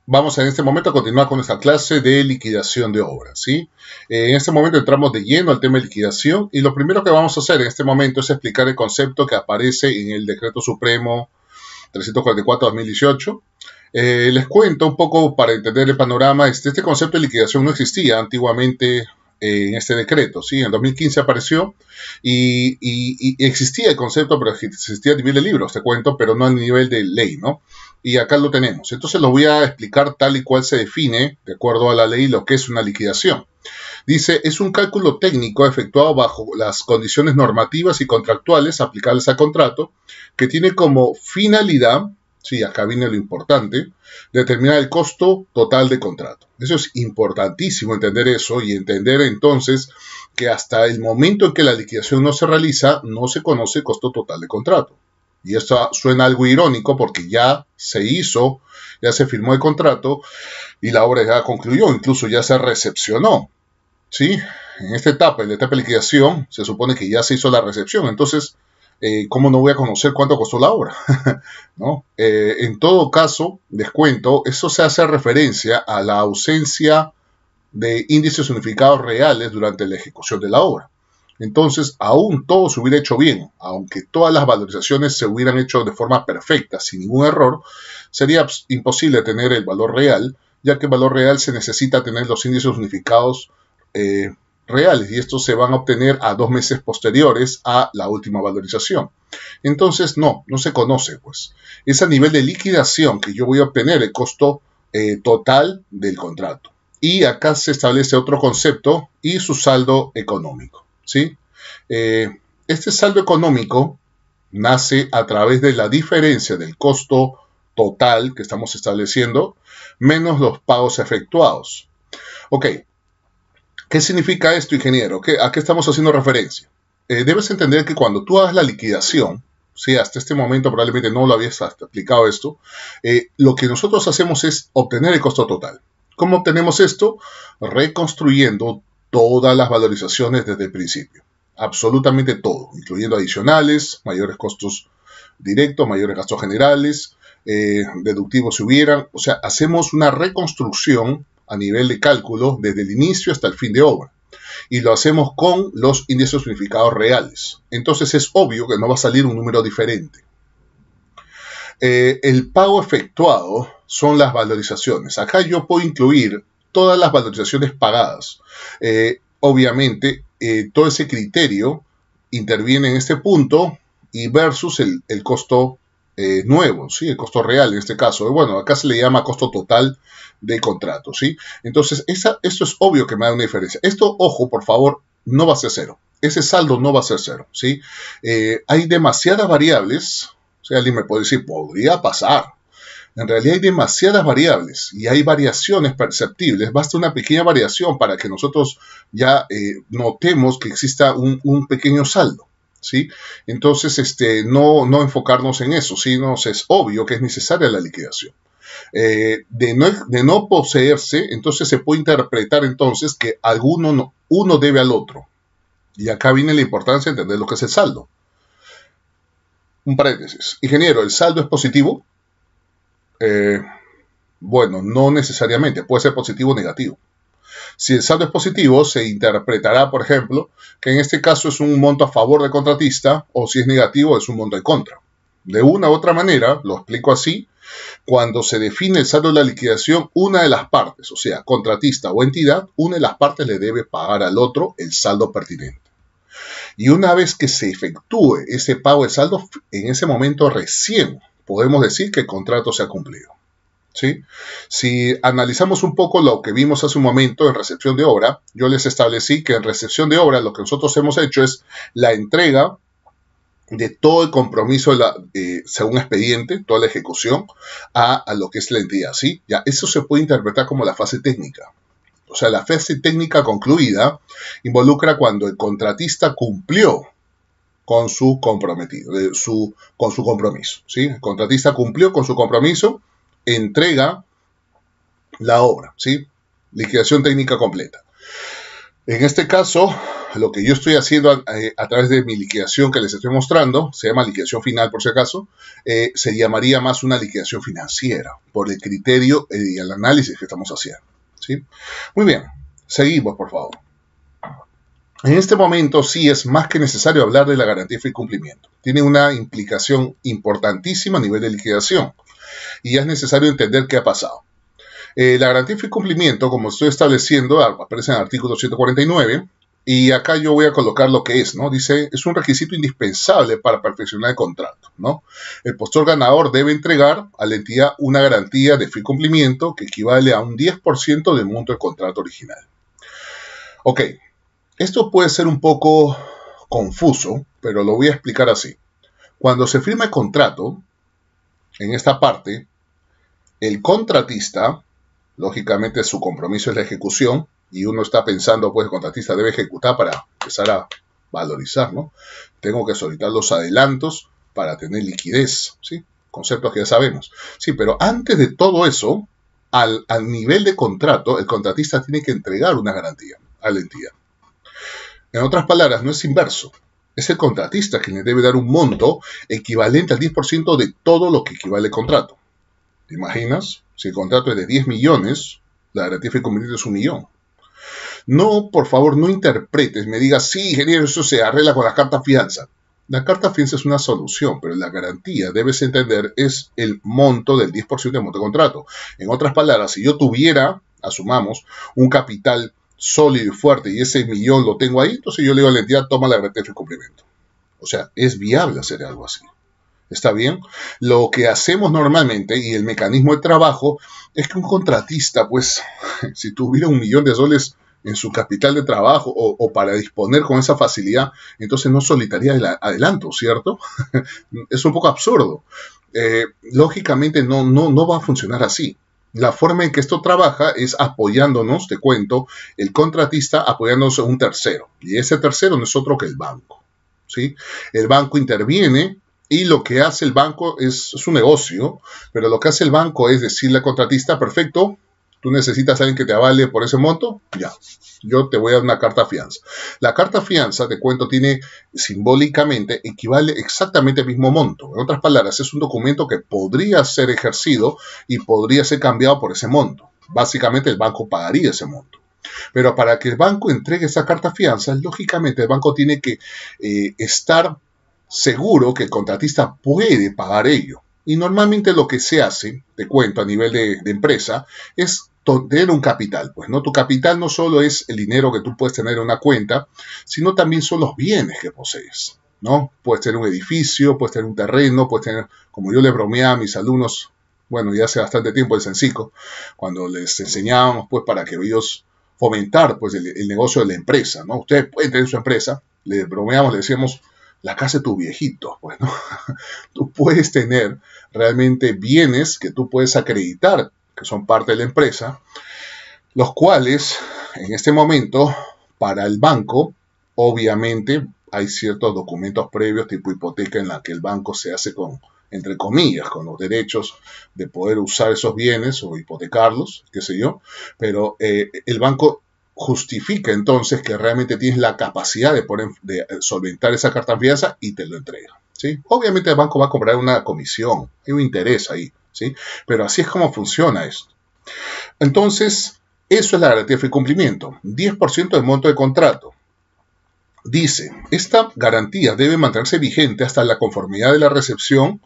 Vamos en este momento a continuar con nuestra clase de liquidación de obras, ¿sí? En este momento entramos de lleno al tema de liquidación y lo primero que vamos a hacer en este momento es explicar el concepto que aparece en el Decreto Supremo 344-2018. Les cuento un poco para entender el panorama. Este concepto de liquidación no existía antiguamente en este decreto, ¿sí? En 2015 apareció y existía el concepto, pero existía a nivel de libros, te cuento, pero no a nivel de ley, ¿no? Y acá lo tenemos. Entonces lo voy a explicar tal y cual se define, de acuerdo a la ley, lo que es una liquidación. Dice, es un cálculo técnico efectuado bajo las condiciones normativas y contractuales aplicables al contrato, que tiene como finalidad, sí, acá viene lo importante, determinar el costo total de contrato. Eso es importantísimo entender eso y entender entonces que hasta el momento en que la liquidación no se realiza, no se conoce el costo total de contrato. Y esto suena algo irónico porque ya se hizo, ya se firmó el contrato y la obra ya concluyó, incluso ya se recepcionó. ¿Sí? En esta etapa, en la etapa de liquidación, se supone que ya se hizo la recepción. Entonces, ¿cómo no voy a conocer cuánto costó la obra? ¿No? En todo caso, les cuento, eso se hace referencia a la ausencia de índices unificados reales durante la ejecución de la obra. Entonces, aún todo se hubiera hecho bien, aunque todas las valorizaciones se hubieran hecho de forma perfecta, sin ningún error, sería imposible tener el valor real, ya que el valor real se necesita tener los índices unificados reales y estos se van a obtener a 2 meses posteriores a la última valorización. Entonces, no se conoce, pues. Es a nivel de liquidación que yo voy a obtener el costo total del contrato. Y acá se establece otro concepto y su saldo económico, ¿sí? Este saldo económico nace a través de la diferencia del costo total que estamos estableciendo menos los pagos efectuados. Ok, ¿qué significa esto, ingeniero? ¿A qué estamos haciendo referencia? Debes entender que cuando tú hagas la liquidación, sí, hasta este momento probablemente no lo habías explicado esto, lo que nosotros hacemos es obtener el costo total. ¿Cómo obtenemos esto? Reconstruyendo todas las valorizaciones desde el principio. Absolutamente todo, incluyendo adicionales, mayores costos directos, mayores gastos generales, deductivos si hubieran. O sea, hacemos una reconstrucción a nivel de cálculo desde el inicio hasta el fin de obra. Y lo hacemos con los índices unificados reales. Entonces es obvio que no va a salir un número diferente. El pago efectuado son las valorizaciones. Acá yo puedo incluir todas las valorizaciones pagadas. Obviamente, todo ese criterio interviene en este punto y versus el costo nuevo, ¿sí? El costo real en este caso. Bueno, acá se le llama costo total de contrato, ¿sí? Entonces, esto es obvio que me da una diferencia. Esto, ojo, por favor, no va a ser cero. Ese saldo no va a ser cero, ¿sí? Hay demasiadas variables. O sea, alguien me puede decir, podría pasar. En realidad hay demasiadas variables y hay variaciones perceptibles. Basta una pequeña variación para que nosotros ya notemos que exista un pequeño saldo, ¿sí? Entonces, no enfocarnos en eso, sino es obvio que es necesaria la liquidación. De no poseerse, entonces se puede interpretar entonces que uno debe al otro. Y acá viene la importancia de entender lo que es el saldo. Un paréntesis. Ingeniero, ¿el saldo es positivo? Bueno, no necesariamente, puede ser positivo o negativo. Si el saldo es positivo, se interpretará, por ejemplo, que en este caso es un monto a favor del contratista, o si es negativo, es un monto en contra. De una u otra manera, lo explico así, cuando se define el saldo de la liquidación, una de las partes, o sea, contratista o entidad, una de las partes le debe pagar al otro el saldo pertinente. Y una vez que se efectúe ese pago de saldo, en ese momento recién podemos decir que el contrato se ha cumplido, ¿sí? Si analizamos un poco lo que vimos hace un momento en recepción de obra, yo les establecí que en recepción de obra lo que nosotros hemos hecho es la entrega de todo el compromiso según expediente, toda la ejecución, a lo que es la entidad, ¿sí? Ya, eso se puede interpretar como la fase técnica. O sea, la fase técnica concluida involucra cuando el contratista cumplió con su comprometido, con su compromiso, ¿sí? El contratista cumplió con su compromiso, entrega la obra, ¿sí? Liquidación técnica completa. En este caso, lo que yo estoy haciendo a través de mi liquidación que les estoy mostrando, se llama liquidación final por si acaso, se llamaría más una liquidación financiera, por el criterio y el análisis que estamos haciendo, ¿sí? Muy bien, seguimos por favor. En este momento sí es más que necesario hablar de la garantía de fe y cumplimiento. Tiene una implicación importantísima a nivel de liquidación y es necesario entender qué ha pasado. La garantía de fe y cumplimiento, como estoy estableciendo, aparece en el artículo 149 y acá yo voy a colocar lo que es, ¿no? Dice, es un requisito indispensable para perfeccionar el contrato, ¿no? El postor ganador debe entregar a la entidad una garantía de fe y cumplimiento que equivale a un 10% del monto del contrato original. Ok, esto puede ser un poco confuso, pero lo voy a explicar así. Cuando se firma el contrato, en esta parte, el contratista, lógicamente su compromiso es la ejecución, y uno está pensando, pues el contratista debe ejecutar para empezar a valorizar, ¿no? Tengo que solicitar los adelantos para tener liquidez, ¿sí? Conceptos que ya sabemos. Sí, pero antes de todo eso, al nivel de contrato, el contratista tiene que entregar una garantía a la entidad. En otras palabras, no es inverso. Es el contratista quien le debe dar un monto equivalente al 10% de todo lo que equivale al contrato. ¿Te imaginas? Si el contrato es de 10 millones, la garantía de fe y cumplimiento es 1 millón. No, por favor, no interpretes, me digas, sí, ingeniero, eso se arregla con la carta fianza. La carta fianza es una solución, pero la garantía, debes entender, es el monto del 10% del monto de contrato. En otras palabras, si yo tuviera, asumamos, un capital sólido y fuerte y ese millón lo tengo ahí, entonces yo le digo a la entidad, toma la garantía de cumplimiento. O sea, es viable hacer algo así. ¿Está bien? Lo que hacemos normalmente y el mecanismo de trabajo es que un contratista, pues, si tuviera $1 millón en su capital de trabajo o para disponer con esa facilidad, entonces no solicitaría el adelanto, ¿cierto? Es un poco absurdo. Lógicamente no va a funcionar así. La forma en que esto trabaja es apoyándonos, te cuento, el contratista apoyándose a un tercero. Y ese tercero no es otro que el banco, ¿sí? El banco interviene y lo que hace el banco es un negocio, pero lo que hace el banco es decirle al contratista, perfecto, tú necesitas a alguien que te avale por ese monto, ya, yo te voy a dar una carta fianza. La carta fianza, te cuento, tiene simbólicamente, equivale exactamente al mismo monto. En otras palabras, es un documento que podría ser ejercido y podría ser cambiado por ese monto. Básicamente el banco pagaría ese monto. Pero para que el banco entregue esa carta fianza, lógicamente el banco tiene que estar seguro que el contratista puede pagar ello. Y normalmente lo que se hace, te cuento, a nivel de empresa, es tener un capital. Pues, ¿no? Tu capital no solo es el dinero que tú puedes tener en una cuenta, sino también son los bienes que posees, ¿no? Puedes tener un edificio, puedes tener un terreno, puedes tener, como yo le bromeaba a mis alumnos, bueno, ya hace bastante tiempo el Sencico, cuando les enseñábamos, pues, para que ellos fomentar, pues, el negocio de la empresa, ¿no? Ustedes pueden tener su empresa, les bromeamos, le decíamos, la casa de tu viejito, pues, ¿no? Tú puedes tener realmente bienes que tú puedes acreditar que son parte de la empresa, los cuales en este momento para el banco, obviamente hay ciertos documentos previos tipo hipoteca en la que el banco se hace con, entre comillas, con los derechos de poder usar esos bienes o hipotecarlos, qué sé yo, pero el banco justifica entonces que realmente tienes la capacidad de solventar esa carta fianza y te lo entrega, ¿sí? Obviamente el banco va a cobrar una comisión, hay un interés ahí, ¿sí? Pero así es como funciona esto. Entonces, eso es la garantía de fe y cumplimiento, 10% del monto de contrato. Dice, esta garantía debe mantenerse vigente hasta la conformidad de la recepción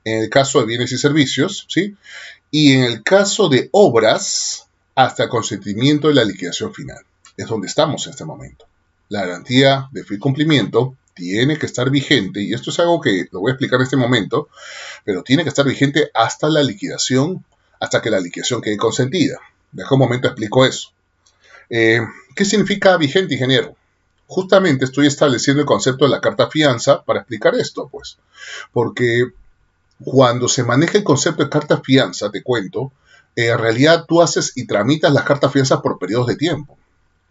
en el caso de bienes y servicios, ¿sí? Y en el caso de obras, hasta el consentimiento de la liquidación final. Es donde estamos en este momento. La garantía de fe y cumplimiento tiene que estar vigente, y esto es algo que lo voy a explicar en este momento, pero tiene que estar vigente hasta la liquidación, hasta que la liquidación quede consentida. Deja un momento, explico eso. ¿Qué significa vigente, ingeniero? Justamente estoy estableciendo el concepto de la carta fianza para explicar esto, pues. Porque cuando se maneja el concepto de carta fianza, te cuento, en realidad tú haces y tramitas las cartas fianza por periodos de tiempo.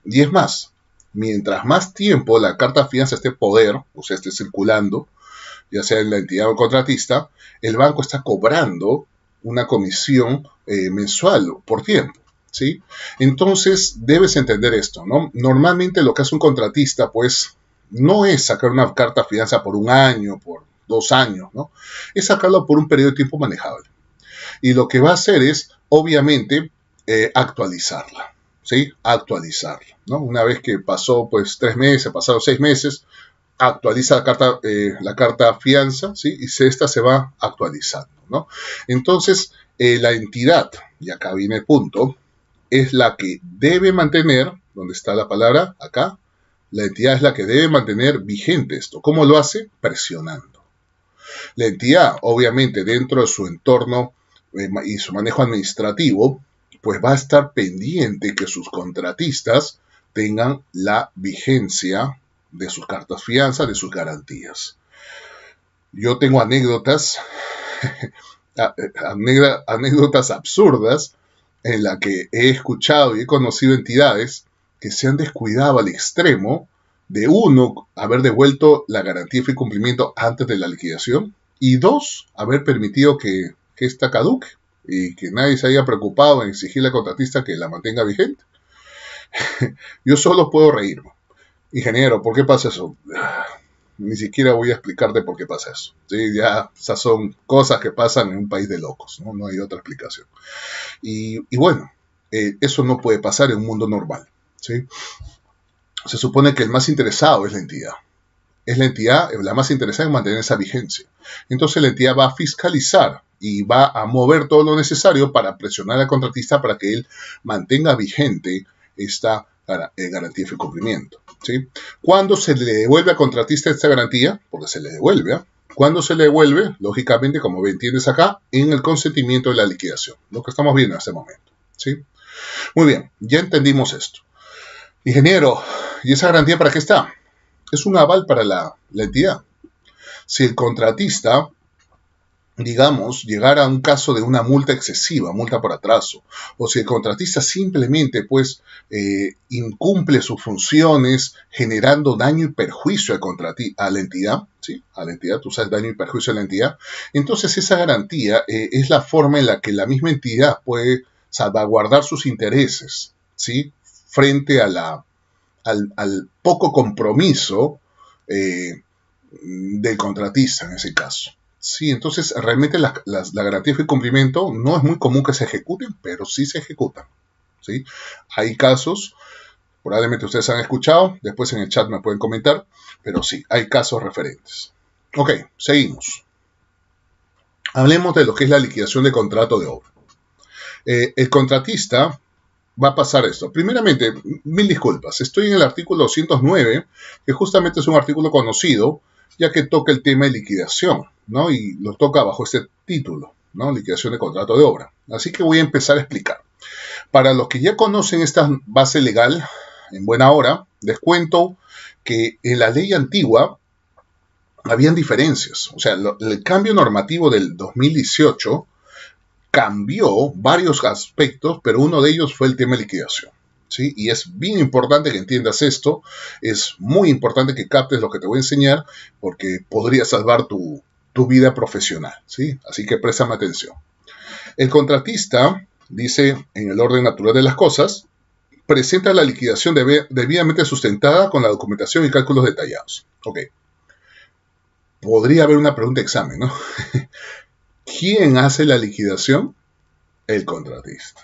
Y es más, mientras más tiempo la carta fianza esté en poder, o sea, esté circulando, ya sea en la entidad o el contratista, el banco está cobrando una comisión mensual por tiempo, ¿sí? Entonces, debes entender esto, ¿no? Normalmente lo que hace un contratista, pues, no es sacar una carta fianza por 1 año, por 2 años, ¿no? Es sacarlo por un periodo de tiempo manejable. Y lo que va a hacer es, obviamente, actualizarla, ¿sí? Actualizarla, ¿no? Una vez que pasó, pues, 3 meses, pasaron 6 meses, actualiza la carta fianza, ¿sí? Y esta se va actualizando, ¿no? Entonces, la entidad, y acá viene el punto, es la que debe mantener, ¿dónde está la palabra? Acá. La entidad es la que debe mantener vigente esto. ¿Cómo lo hace? Presionando. La entidad, obviamente, dentro de su entorno y su manejo administrativo, pues va a estar pendiente que sus contratistas tengan la vigencia de sus cartas fianza, de sus garantías. Yo tengo anécdotas, anécdotas absurdas en la que he escuchado y he conocido entidades que se han descuidado al extremo de, uno, haber devuelto la garantía de cumplimiento antes de la liquidación, y dos, haber permitido que esta caduque y que nadie se haya preocupado en exigirle al contratista que la mantenga vigente. Yo solo puedo reírme. Ingeniero, ¿por qué pasa eso? Ni siquiera voy a explicarte por qué pasa eso. ¿Sí? Ya esas son cosas que pasan en un país de locos, ¿no? No hay otra explicación. Y bueno, eso no puede pasar en un mundo normal, ¿sí? Se supone que el más interesado es la entidad. Es la entidad la más interesada en mantener esa vigencia. Entonces la entidad va a fiscalizar y va a mover todo lo necesario para presionar al contratista para que él mantenga vigente esta garantía de cumplimiento, ¿sí? ¿Cuándo se le devuelve al contratista esta garantía? Porque se le devuelve, ¿eh? ¿Cuándo se le devuelve? Lógicamente, como entiendes acá, en el consentimiento de la liquidación, lo que estamos viendo en este momento, ¿sí? Muy bien, ya entendimos esto. Ingeniero, ¿y esa garantía para qué está? Es un aval para la entidad. Si el contratista, digamos, llegara a un caso de una multa excesiva, multa por atraso, o si el contratista simplemente, pues, incumple sus funciones generando daño y perjuicio a la entidad, ¿sí? A la entidad, tú sabes, daño y perjuicio a la entidad, entonces esa garantía es la forma en la que la misma entidad puede salvaguardar sus intereses, ¿sí? Frente a al poco compromiso del contratista en ese caso. Sí, entonces realmente la garantía de cumplimiento no es muy común que se ejecuten, pero sí se ejecutan, ¿sí? Hay casos, probablemente ustedes han escuchado, después en el chat me pueden comentar, pero sí, hay casos referentes. Ok, seguimos. Hablemos de lo que es la liquidación de contrato de obra. El contratista va a pasar esto. Primeramente, mil disculpas, estoy en el artículo 209, que justamente es un artículo conocido, ya que toca el tema de liquidación, ¿no? Y lo toca bajo este título, ¿no? Liquidación de contrato de obra. Así que voy a empezar a explicar. Para los que ya conocen esta base legal, en buena hora, les cuento que en la ley antigua habían diferencias. O sea, el cambio normativo del 2018 cambió varios aspectos, pero uno de ellos fue el tema de liquidación, ¿sí? Y es bien importante que entiendas esto, es muy importante que captes lo que te voy a enseñar, porque podría salvar tu vida profesional, ¿sí? Así que préstame atención. El contratista, dice en el orden natural de las cosas, presenta la liquidación debidamente sustentada con la documentación y cálculos detallados. Ok. Podría haber una pregunta de examen, ¿no? ¿Quién hace la liquidación? El contratista.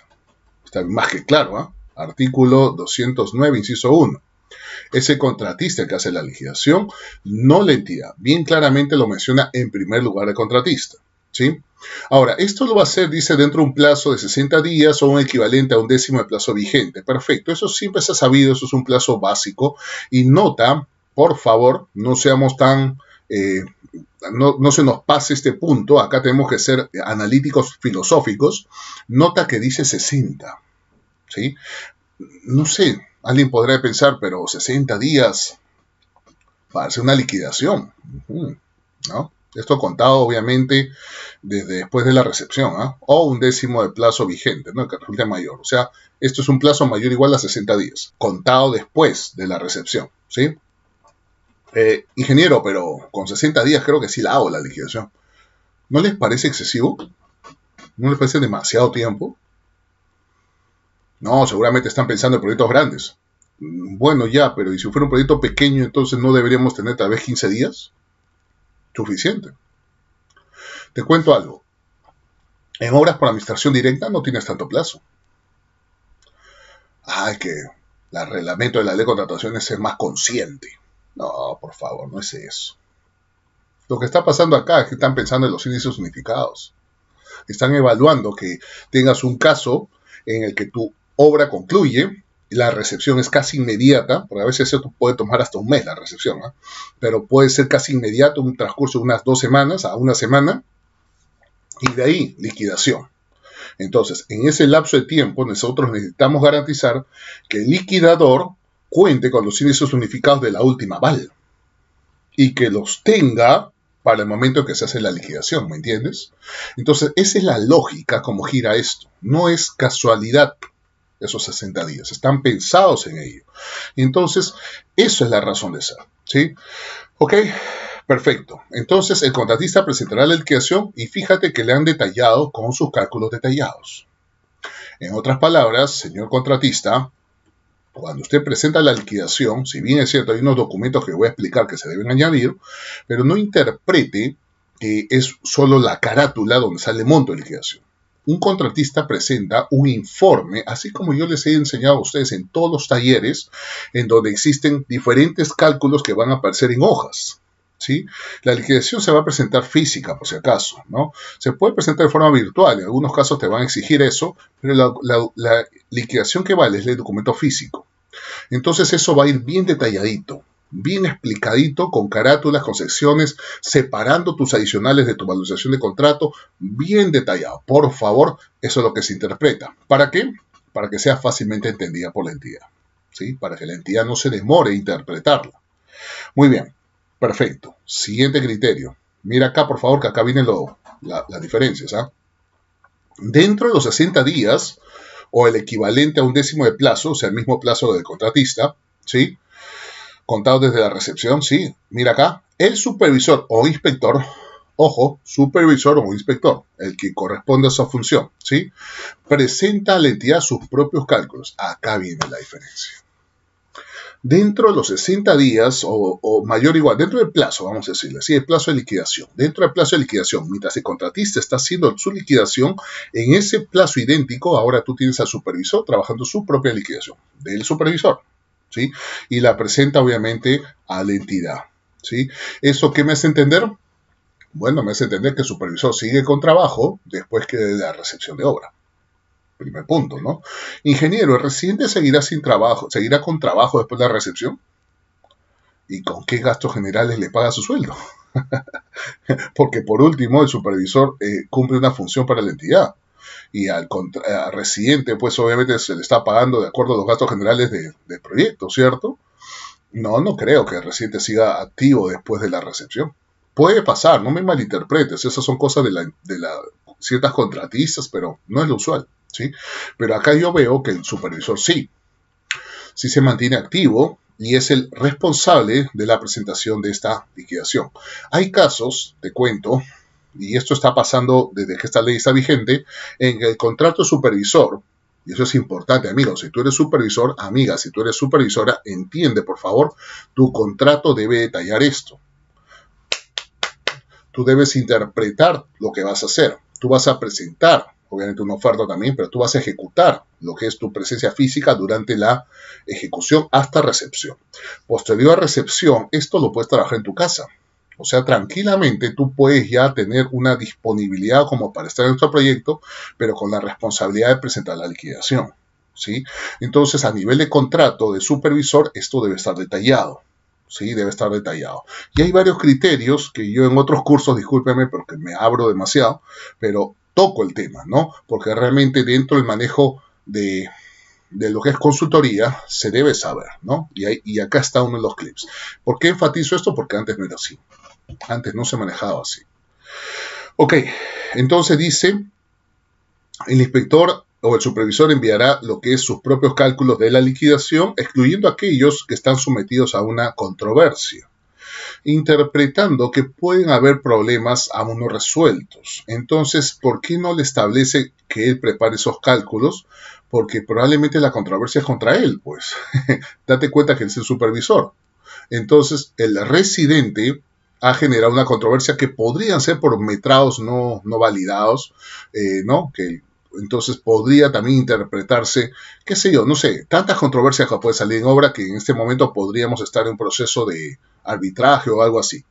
Está más que claro, ¿eh? Artículo 209, inciso 1. Es el contratista el que hace la liquidación, no la entidad. Bien claramente lo menciona en primer lugar el contratista, ¿sí? Ahora, esto lo va a hacer, dice, dentro de un plazo de 60 días o un equivalente a 1/10 del plazo vigente. Perfecto, eso siempre se ha sabido, eso es un plazo básico. Y nota, por favor, no seamos tan... no se nos pase este punto, acá tenemos que ser analíticos filosóficos. Nota que dice 60, ¿sí? No sé, alguien podrá pensar, pero 60 días para hacer una liquidación, ¿no? Esto contado obviamente desde después de la recepción, ¿eh? O 1/10 del plazo vigente, ¿no? Que resulte mayor. O sea, esto es un plazo mayor o igual a 60 días, contado después de la recepción, ¿sí? Ingeniero, pero con 60 días creo que sí la hago la liquidación. ¿No les parece excesivo? ¿No les parece demasiado tiempo? No, seguramente están pensando en proyectos grandes. Bueno, ya, pero ¿y si fuera un proyecto pequeño, entonces no deberíamos tener tal vez 15 días? Suficiente. Te cuento algo. En obras por administración directa no tienes tanto plazo. Ay, que el reglamento de la ley de contrataciones es más consciente. No, por favor, no es eso. Lo que está pasando acá es que están pensando en los índices unificados. Están evaluando que tengas un caso en el que tu obra concluye, la recepción es casi inmediata, porque a veces eso puede tomar hasta un mes la recepción, ¿eh? Pero puede ser casi inmediato, un transcurso de unas 2 semanas a una semana, y de ahí liquidación. Entonces, en ese lapso de tiempo, nosotros necesitamos garantizar que el liquidador cuente con los índices unificados de la última aval y que los tenga para el momento en que se hace la liquidación, ¿me entiendes? Entonces, esa es la lógica como gira esto. No es casualidad esos 60 días, están pensados en ello. Entonces, eso es la razón de ser, ¿sí? Ok, perfecto. Entonces, el contratista presentará la liquidación y fíjate que le han detallado con sus cálculos detallados. En otras palabras, señor contratista, cuando usted presenta la liquidación, si bien es cierto, hay unos documentos que voy a explicar que se deben añadir, pero no interprete que es solo la carátula donde sale el monto de liquidación. Un contratista presenta un informe, así como yo les he enseñado a ustedes en todos los talleres, en donde existen diferentes cálculos que van a aparecer en hojas. ¿Sí? La liquidación se va a presentar física, por si acaso, ¿no? Se puede presentar de forma virtual, en algunos casos te van a exigir eso, pero la liquidación que vale es el documento físico. Entonces eso va a ir bien detalladito, bien explicadito, con carátulas, con secciones, separando tus adicionales de tu valorización de contrato, bien detallado. Por favor, eso es lo que se interpreta. ¿Para qué? Para que sea fácilmente entendida por la entidad, ¿sí? Para que la entidad no se demore en interpretarla. Muy bien. Perfecto. Siguiente criterio. Mira acá, por favor, que acá vienen las diferencias. ¿Ah? Dentro de los 60 días, o el equivalente a un décimo de plazo, o sea, el mismo plazo del contratista, ¿sí? Contado desde la recepción, ¿sí? Mira acá, el supervisor o inspector, ojo, supervisor o inspector, el que corresponde a esa función, ¿sí? Presenta a la entidad sus propios cálculos. Acá viene la diferencia. Dentro de los 60 días o mayor o igual, dentro del plazo, vamos a decirle, sí, el plazo de liquidación. Dentro del plazo de liquidación, mientras el contratista está haciendo su liquidación, en ese plazo idéntico, ahora tú tienes al supervisor trabajando su propia liquidación del supervisor, ¿sí? Y la presenta obviamente a la entidad, ¿sí? ¿Eso qué me hace entender? Bueno, me hace entender que el supervisor sigue con trabajo después que de la recepción de obra. Primer punto, ¿no? Ingeniero, ¿el residente seguirá sin trabajo, seguirá con trabajo después de la recepción? ¿Y con qué gastos generales le paga su sueldo? Porque por último, el supervisor cumple una función para la entidad. Y al residente, pues obviamente se le está pagando de acuerdo a los gastos generales del proyecto, ¿cierto? No creo que el residente siga activo después de la recepción. Puede pasar, no me malinterpretes, esas son cosas de ciertas contratistas, pero no es lo usual. ¿Sí? Pero acá yo veo que el supervisor sí se mantiene activo y es el responsable de la presentación de esta liquidación. Hay casos, te cuento, y esto está pasando desde que esta ley está vigente, en que el contrato supervisor, y eso es importante, amigos, si tú eres supervisor, amiga, si tú eres supervisora, entiende, por favor, tu contrato debe detallar esto. Tú debes interpretar lo que vas a hacer. Tú vas a presentar obviamente una oferta también, pero tú vas a ejecutar lo que es tu presencia física durante la ejecución hasta recepción. Posterior a recepción, esto lo puedes trabajar en tu casa. O sea, tranquilamente tú puedes ya tener una disponibilidad como para estar en nuestro proyecto, pero con la responsabilidad de presentar la liquidación, ¿sí? Entonces, a nivel de contrato de supervisor, esto debe estar detallado. Sí, debe estar detallado. Y hay varios criterios que yo en otros cursos, discúlpeme porque me abro demasiado, pero toco el tema, ¿no? Porque realmente dentro del manejo de lo que es consultoría se debe saber, ¿no? Y acá está uno de los clips. ¿Por qué enfatizo esto? Porque antes no era así. Antes no se manejaba así. Ok, entonces dice, el inspector o el supervisor enviará lo que es sus propios cálculos de la liquidación, excluyendo aquellos que están sometidos a una controversia, interpretando que pueden haber problemas aún no resueltos. Entonces, ¿por qué no le establece que él prepare esos cálculos? porque probablemente la controversia es contra él, pues. Date cuenta que él es el supervisor. Entonces, el residente ha generado una controversia que podrían ser por metrados no validados, ¿no? Que entonces podría también interpretarse, qué sé yo, no sé, tantas controversias que pueden salir en obra que en este momento podríamos estar en un proceso de arbitraje o algo así.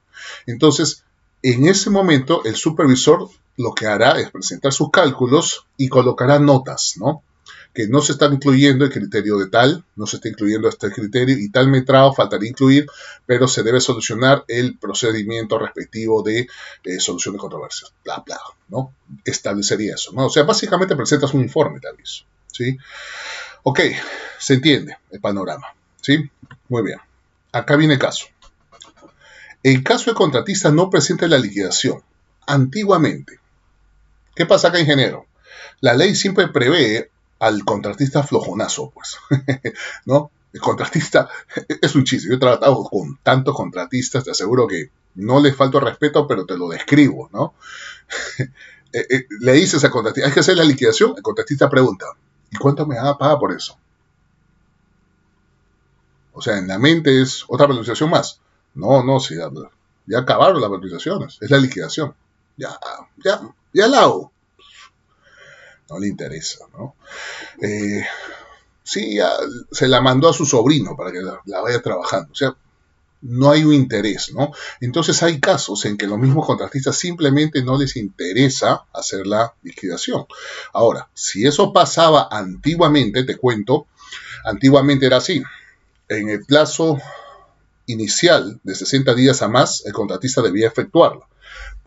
Entonces, en ese momento, el supervisor lo que hará es presentar sus cálculos y colocará notas, ¿no? Que no se está incluyendo el criterio de tal, no se está incluyendo este criterio y tal metrado faltaría incluir, pero se debe solucionar el procedimiento respectivo de solución de controversias, bla, bla, ¿no? Establecería eso, ¿no? O sea, básicamente presentas un informe de aviso, ¿sí? Ok, se entiende el panorama, ¿sí? Muy bien. Acá viene el caso. En caso el contratista no presente la liquidación, antiguamente, ¿qué pasa acá, ingeniero? La ley siempre prevé al contratista flojonazo, pues, ¿no? El contratista es un chiste. Yo he tratado con tantos contratistas, te aseguro que no les falta respeto, pero te lo describo, ¿no? Le dices al contratista, hay que hacer la liquidación, el contratista pregunta, ¿y cuánto me van a pagar por eso? O sea, en la mente es otra valorización más. No, sí, ya acabaron las valorizaciones, es la liquidación. Ya la hago. No le interesa, ¿no? Sí, ya se la mandó a su sobrino para que la vaya trabajando. O sea, no hay un interés, ¿no? Entonces hay casos en que los mismos contratistas simplemente no les interesa hacer la liquidación. Ahora, si eso pasaba antiguamente, te cuento, antiguamente era así. En el plazo inicial de 60 días a más, el contratista debía efectuarla.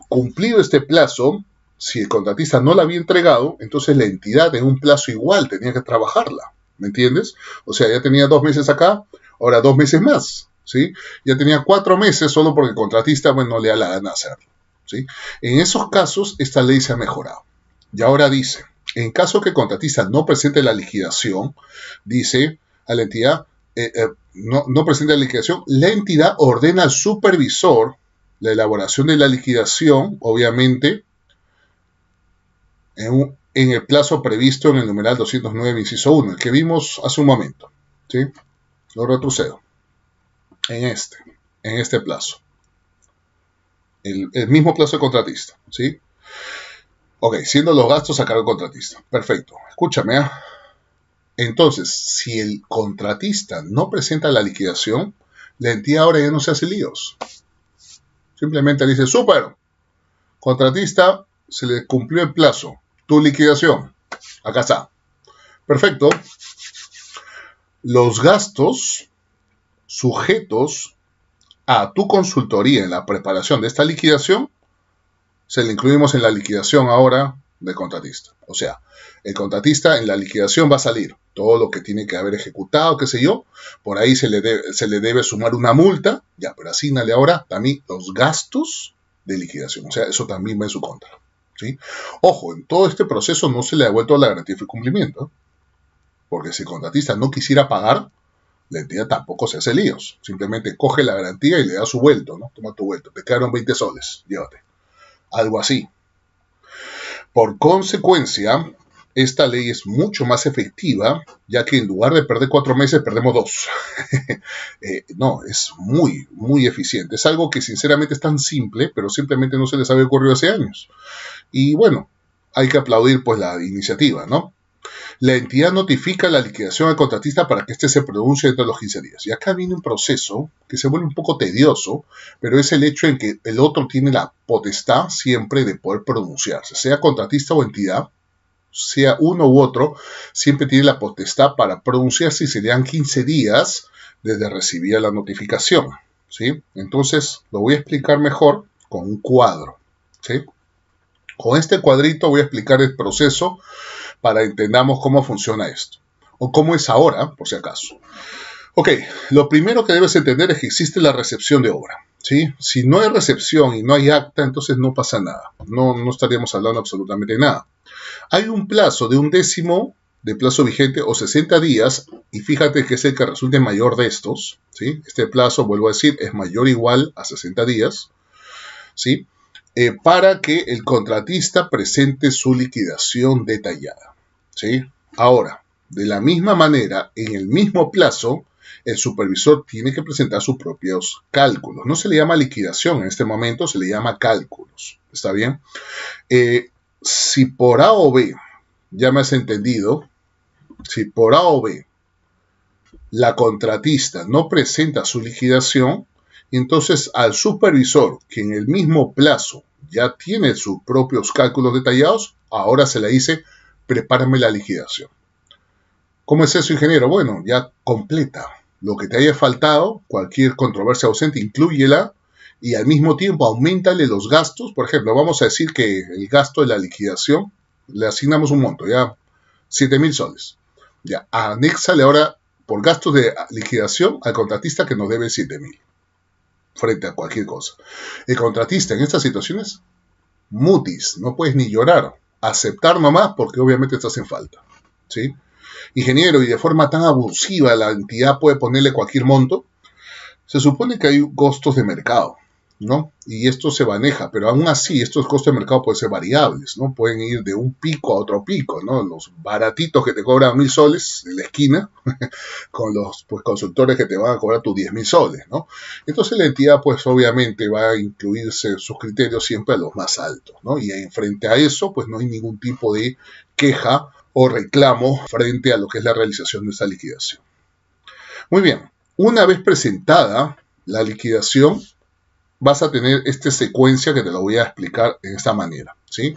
Cumplido este plazo, si el contratista no la había entregado, entonces la entidad en un plazo igual tenía que trabajarla. ¿Me entiendes? O sea, ya tenía 2 meses acá, ahora 2 meses más, ¿sí? Ya tenía 4 meses solo porque el contratista, bueno, no le da la gana hacerlo, ¿sí? En esos casos, esta ley se ha mejorado. Y ahora dice, en caso que el contratista no presente la liquidación, dice a la entidad, no presente la liquidación, la entidad ordena al supervisor la elaboración de la liquidación, obviamente, en el plazo previsto en el numeral 209, inciso 1, el que vimos hace un momento, ¿sí? Lo retrocedo. En este plazo. El mismo plazo de contratista, ¿sí? Ok, siendo los gastos a cargo del contratista. Perfecto. Escúchame, ¿eh? Entonces, si el contratista no presenta la liquidación, la entidad ahora ya no se hace líos. Simplemente dice, súper, contratista, se le cumplió el plazo. Tu liquidación. Acá está. Perfecto. Los gastos sujetos a tu consultoría en la preparación de esta liquidación, se le incluimos en la liquidación ahora del contratista. O sea, el contratista en la liquidación va a salir todo lo que tiene que haber ejecutado, qué sé yo, por ahí se le debe sumar una multa, ya, pero asígnale ahora también los gastos de liquidación. O sea, eso también va en su contra, ¿sí? Ojo, en todo este proceso no se le ha devuelto la garantía de cumplimiento, porque si el contratista no quisiera pagar, la entidad tampoco se hace líos. Simplemente coge la garantía y le da su vuelto, ¿no? Toma tu vuelto. Te quedaron 20 soles, llévate. Algo así. Por consecuencia, esta ley es mucho más efectiva, ya que en lugar de perder 4 meses, perdemos 2. No, es muy, muy eficiente. Es algo que sinceramente es tan simple, pero simplemente no se les había ocurrido hace años. Y bueno, hay que aplaudir pues la iniciativa, ¿no? La entidad notifica la liquidación al contratista para que éste se pronuncie dentro de los 15 días. Y acá viene un proceso que se vuelve un poco tedioso, pero es el hecho en que el otro tiene la potestad siempre de poder pronunciarse, sea contratista o entidad, sea uno u otro, siempre tiene la potestad para pronunciarse y se le dan 15 días desde recibir la notificación, ¿sí? Entonces, lo voy a explicar mejor con un cuadro, ¿sí? Con este cuadrito voy a explicar el proceso para que entendamos cómo funciona esto, o cómo es ahora, por si acaso. Ok, lo primero que debes entender es que existe la recepción de obra, ¿sí? Si no hay recepción y no hay acta, entonces no pasa nada, no estaríamos hablando absolutamente nada. Hay un plazo de 1/10 de plazo vigente o 60 días, y fíjate que es el que resulte mayor de estos, ¿sí? Este plazo, vuelvo a decir, es mayor o igual a 60 días, ¿sí? Para que el contratista presente su liquidación detallada, ¿sí? Ahora, De la misma manera, en el mismo plazo, el supervisor tiene que presentar sus propios cálculos. No se le llama liquidación en este momento, se le llama cálculos. ¿Está bien? Si por A o B, ya me has entendido, si por A o B la contratista no presenta su liquidación, entonces al supervisor, que en el mismo plazo ya tiene sus propios cálculos detallados, ahora se le dice, prepárame la liquidación. ¿Cómo es eso, ingeniero? Bueno, ya completa. Lo que te haya faltado, cualquier controversia ausente, inclúyela y al mismo tiempo auméntale los gastos. Por ejemplo, vamos a decir que el gasto de la liquidación le asignamos un monto, ya 7.000 soles. Ya, anéxale ahora por gastos de liquidación al contratista que nos debe 7.000 frente a cualquier cosa. El contratista en estas situaciones, mutis, no puedes ni llorar, aceptar nomás porque obviamente estás en falta, ¿sí? Ingeniero, y de forma tan abusiva la entidad puede ponerle cualquier monto. Se supone que hay costos de mercado, ¿no? Y esto se maneja, pero aún así estos costos de mercado pueden ser variables, ¿no? Pueden ir de un pico a otro pico, ¿no? Los baratitos que te cobran 1.000 soles en la esquina, con los consultores que te van a cobrar tus 10.000 soles, ¿no? Entonces la entidad, pues obviamente va a incluirse sus criterios siempre a los más altos, ¿no? Y frente a eso, pues no hay ningún tipo de queja o reclamo frente a lo que es la realización de esa liquidación. Muy bien, una vez presentada la liquidación, vas a tener esta secuencia que te la voy a explicar de esta manera, ¿sí?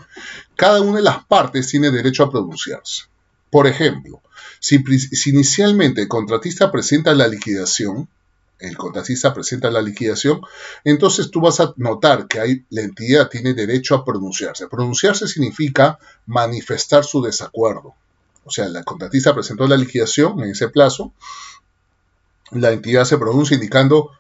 Cada una de las partes tiene derecho a pronunciarse. Por ejemplo, si inicialmente el contratista presenta la liquidación, entonces tú vas a notar que la entidad tiene derecho a pronunciarse. Pronunciarse significa manifestar su desacuerdo. O sea, la contratista presentó la liquidación en ese plazo, la entidad se pronuncia indicando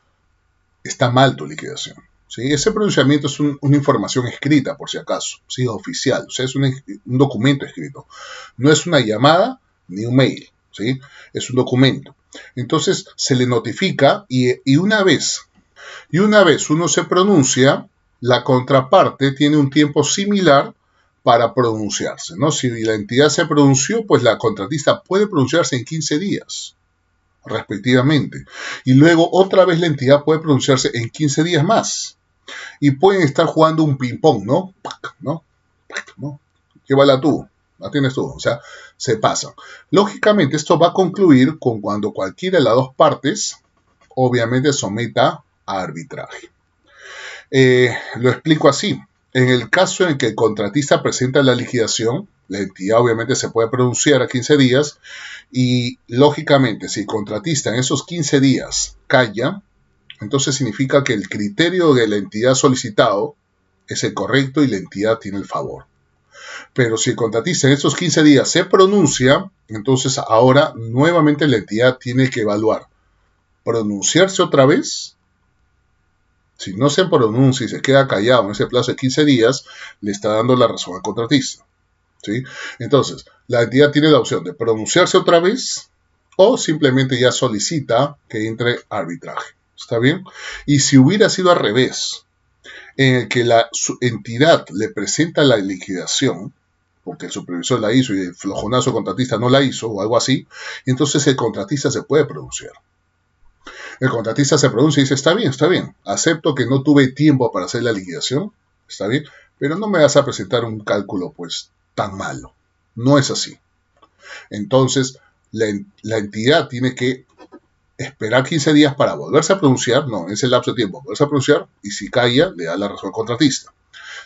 está mal tu liquidación, ¿sí? Ese pronunciamiento es una información escrita, por si acaso, ¿sí? Oficial, o sea, es un documento escrito. No es una llamada ni un mail, ¿sí? Es un documento. Entonces se le notifica y una vez uno se pronuncia, la contraparte tiene un tiempo similar para pronunciarse, ¿no? Si la entidad se pronunció, pues la contratista puede pronunciarse en 15 días, respectivamente. Y luego otra vez la entidad puede pronunciarse en 15 días más. Y pueden estar jugando un ping-pong, ¿no? ¿No? Llévala tú, la tienes tú. O sea, se pasan. Lógicamente, esto va a concluir con cuando cualquiera de las dos partes, obviamente, someta a arbitraje. Lo explico así. En el caso en que el contratista presenta la liquidación, la entidad obviamente se puede pronunciar a 15 días y lógicamente si el contratista en esos 15 días calla, entonces significa que el criterio de la entidad solicitado es el correcto y la entidad tiene el favor. Pero si el contratista en esos 15 días se pronuncia, entonces ahora nuevamente la entidad tiene que evaluar, pronunciarse otra vez. Si no se pronuncia y se queda callado en ese plazo de 15 días, le está dando la razón al contratista, ¿sí? Entonces, la entidad tiene la opción de pronunciarse otra vez o simplemente ya solicita que entre arbitraje. ¿Está bien? Y si hubiera sido al revés, en el que la entidad le presenta la liquidación, porque el supervisor la hizo y el flojonazo contratista no la hizo o algo así, entonces el contratista se puede pronunciar. El contratista se pronuncia y dice, está bien, acepto que no tuve tiempo para hacer la liquidación, está bien, pero no me vas a presentar un cálculo pues tan malo. No es así. Entonces, la entidad tiene que esperar 15 días para volverse a pronunciar, no, en ese lapso de tiempo, volverse a pronunciar, y si calla, le da la razón al contratista,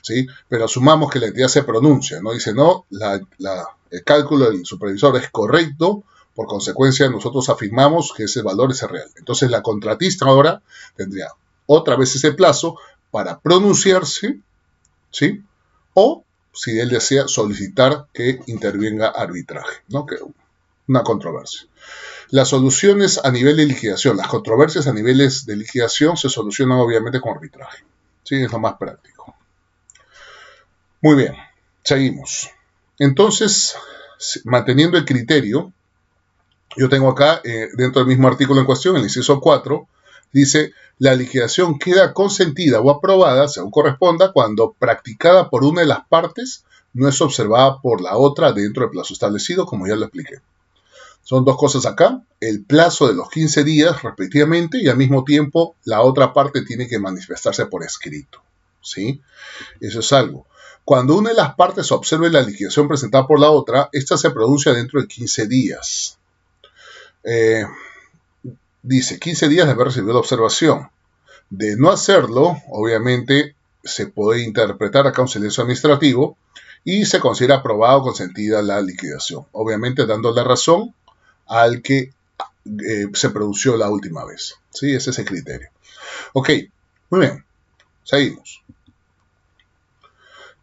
¿sí? Pero asumamos que la entidad se pronuncia, ¿no? Dice, no, el cálculo del supervisor es correcto, por consecuencia, nosotros afirmamos que ese valor es real. Entonces, la contratista ahora tendría otra vez ese plazo para pronunciarse, ¿sí? O, si él desea, solicitar que intervenga arbitraje, ¿no? Que una controversia. Las soluciones a nivel de liquidación, las controversias a niveles de liquidación se solucionan obviamente con arbitraje, ¿sí? Es lo más práctico. Muy bien, seguimos. Entonces, manteniendo el criterio, yo tengo acá, dentro del mismo artículo en cuestión, el inciso 4, dice, la liquidación queda consentida o aprobada, según corresponda, cuando practicada por una de las partes no es observada por la otra dentro del plazo establecido, como ya lo expliqué. Son dos cosas acá, el plazo de los 15 días respectivamente y al mismo tiempo la otra parte tiene que manifestarse por escrito, ¿sí? Eso es algo. Cuando una de las partes observe la liquidación presentada por la otra, esta se pronuncia dentro de 15 días. Dice 15 días de haber recibido la observación. De no hacerlo, obviamente se puede interpretar acá un silencio administrativo y se considera aprobada o consentida la liquidación, obviamente dando la razón al que se produjo la última vez. ¿Sí? Ese es el criterio. Ok, muy bien, seguimos.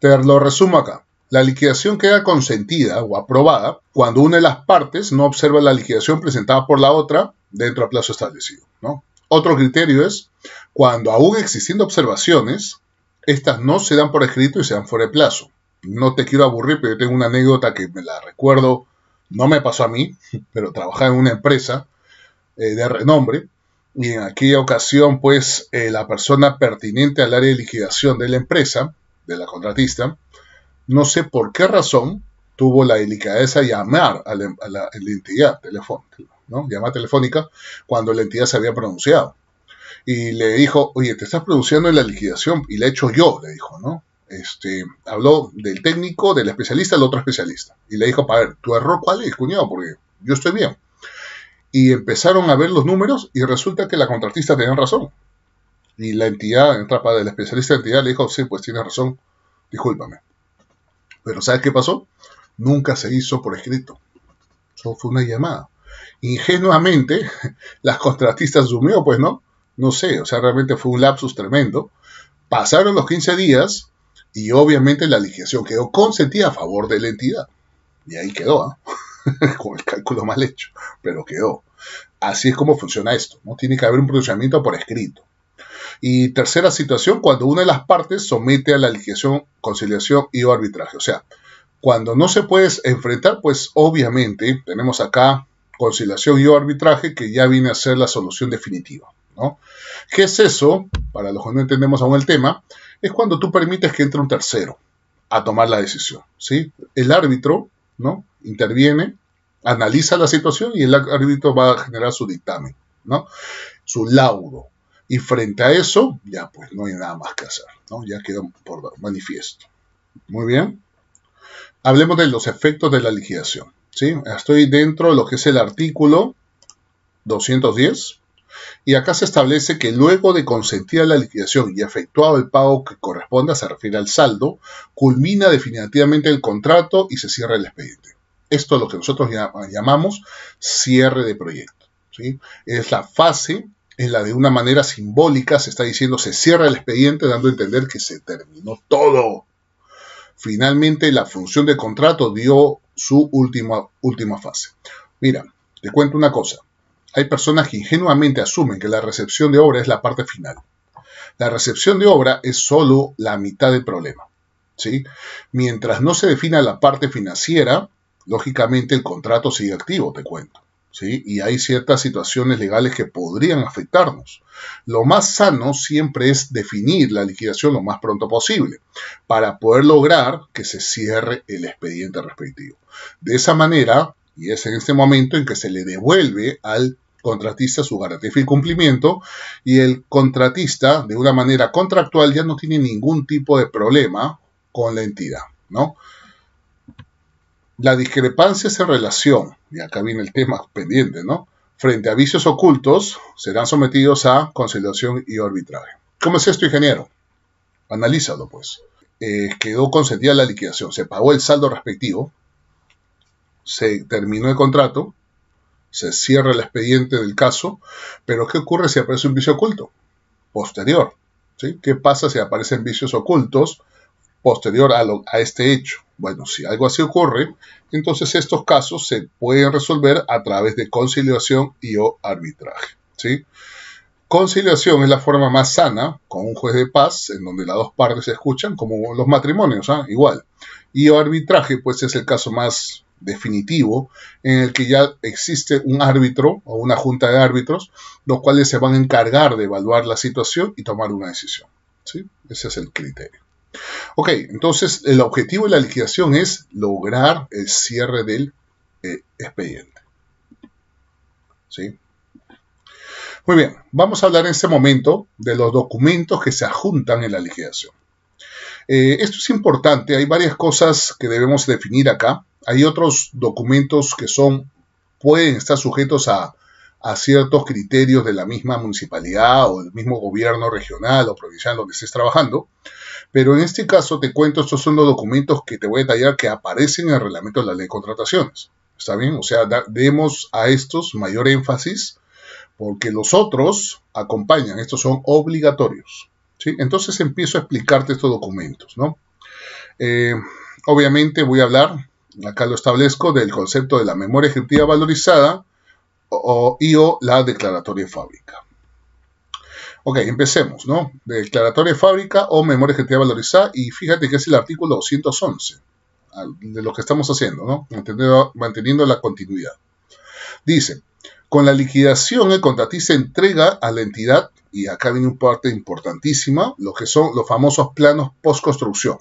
Te lo resumo acá. La liquidación queda consentida o aprobada cuando una de las partes no observa la liquidación presentada por la otra dentro del plazo establecido, ¿no? Otro criterio es cuando aún existiendo observaciones, estas no se dan por escrito y se dan fuera de plazo. No te quiero aburrir, pero yo tengo una anécdota que me la recuerdo, no me pasó a mí, pero trabajaba en una empresa de renombre y en aquella ocasión, pues, la persona pertinente al área de liquidación de la empresa, de la contratista, no sé por qué razón tuvo la delicadeza de llamar a la entidad telefónica, ¿no? Llamada telefónica cuando la entidad se había pronunciado. Y le dijo, oye, te estás produciendo en la liquidación y la he hecho yo, le dijo, ¿no? Habló del técnico, del especialista, del otro especialista. Y le dijo, para ver, ¿tu error cuál es, cuñado? Porque yo estoy bien. Y empezaron a ver los números y resulta que la contratista tenía razón. Y la entidad, en trapa del especialista de entidad, le dijo, sí, pues tienes razón, discúlpame. Pero ¿sabes qué pasó? Nunca se hizo por escrito. Solo fue una llamada. Ingenuamente, las contratistas asumió, pues no sé, o sea, realmente fue un lapsus tremendo. Pasaron los 15 días y obviamente la liquidación quedó consentida a favor de la entidad. Y ahí quedó, ¿eh? Con el cálculo mal hecho, pero quedó. Así es como funciona esto, ¿no? Tiene que haber un pronunciamiento por escrito. Y tercera situación, cuando una de las partes somete a la liquidación, conciliación y o arbitraje. O sea, cuando no se puede enfrentar, pues obviamente tenemos acá conciliación y o arbitraje, que ya viene a ser la solución definitiva, ¿no? ¿Qué es eso? Para los que no entendemos aún el tema, es cuando tú permites que entre un tercero a tomar la decisión, ¿sí? El árbitro, ¿no? Interviene, analiza la situación y el árbitro va a generar su dictamen, ¿no? Su laudo. Y frente a eso, ya pues no hay nada más que hacer, ¿no? Ya quedó por manifiesto. Muy bien. Hablemos de los efectos de la liquidación, ¿sí? Estoy dentro de lo que es el artículo 210 y acá se establece que luego de consentida la liquidación y efectuado el pago que corresponda, se refiere al saldo, culmina definitivamente el contrato y se cierra el expediente. Esto es lo que nosotros llamamos cierre de proyecto, ¿sí? Es la fase en la de una manera simbólica se está diciendo se cierra el expediente, dando a entender que se terminó todo. Finalmente la función de contrato dio su última fase. Mira, te cuento una cosa. Hay personas que ingenuamente asumen que la recepción de obra es la parte final. La recepción de obra es solo la mitad del problema, ¿sí? Mientras no se defina la parte financiera, lógicamente el contrato sigue activo, te cuento, ¿sí? Y hay ciertas situaciones legales que podrían afectarnos. Lo más sano siempre es definir la liquidación lo más pronto posible para poder lograr que se cierre el expediente respectivo. De esa manera, y es en este momento en que se le devuelve al contratista su garantía de cumplimiento y el contratista de una manera contractual ya no tiene ningún tipo de problema con la entidad, ¿no? La discrepancia es en relación, y acá viene el tema pendiente, ¿no? Frente a vicios ocultos, serán sometidos a conciliación y arbitraje. ¿Cómo es esto, ingeniero? Analízalo, pues. Quedó consentida la liquidación, se pagó el saldo respectivo, se terminó el contrato, se cierra el expediente del caso, pero ¿qué ocurre si aparece un vicio oculto? Posterior, ¿sí? ¿Qué pasa si aparecen vicios ocultos posterior a este hecho? Bueno, si algo así ocurre, entonces estos casos se pueden resolver a través de conciliación y o arbitraje, ¿sí? Conciliación es la forma más sana, con un juez de paz, en donde las dos partes se escuchan, como los matrimonios, ¿eh? Igual. Y arbitraje, pues es el caso más definitivo, en el que ya existe un árbitro o una junta de árbitros, los cuales se van a encargar de evaluar la situación y tomar una decisión, ¿sí? Ese es el criterio. Ok, entonces el objetivo de la liquidación es lograr el cierre del expediente. ¿sí? Muy bien, vamos a hablar en este momento de los documentos que se adjuntan en la liquidación. Esto es importante, hay varias cosas que debemos definir acá. Hay otros documentos que pueden estar sujetos a ciertos criterios de la misma municipalidad o del mismo gobierno regional o provincial donde estés trabajando. Pero en este caso te cuento, estos son los documentos que te voy a detallar que aparecen en el reglamento de la ley de contrataciones. ¿Está bien? O sea, demos a estos mayor énfasis porque los otros acompañan, estos son obligatorios. ¿Sí? Entonces empiezo a explicarte estos documentos, ¿no? Obviamente voy a hablar, acá lo establezco, del concepto de la memoria ejecutiva valorizada o la declaratoria de fábrica. Ok, empecemos, ¿no? Declaratoria de fábrica o memoria ejecutiva valorizada, y fíjate que es el artículo 211 de lo que estamos haciendo, ¿no? Manteniendo la continuidad. Dice, con la liquidación el contratista entrega a la entidad, y acá viene una parte importantísima, lo que son los famosos planos post-construcción,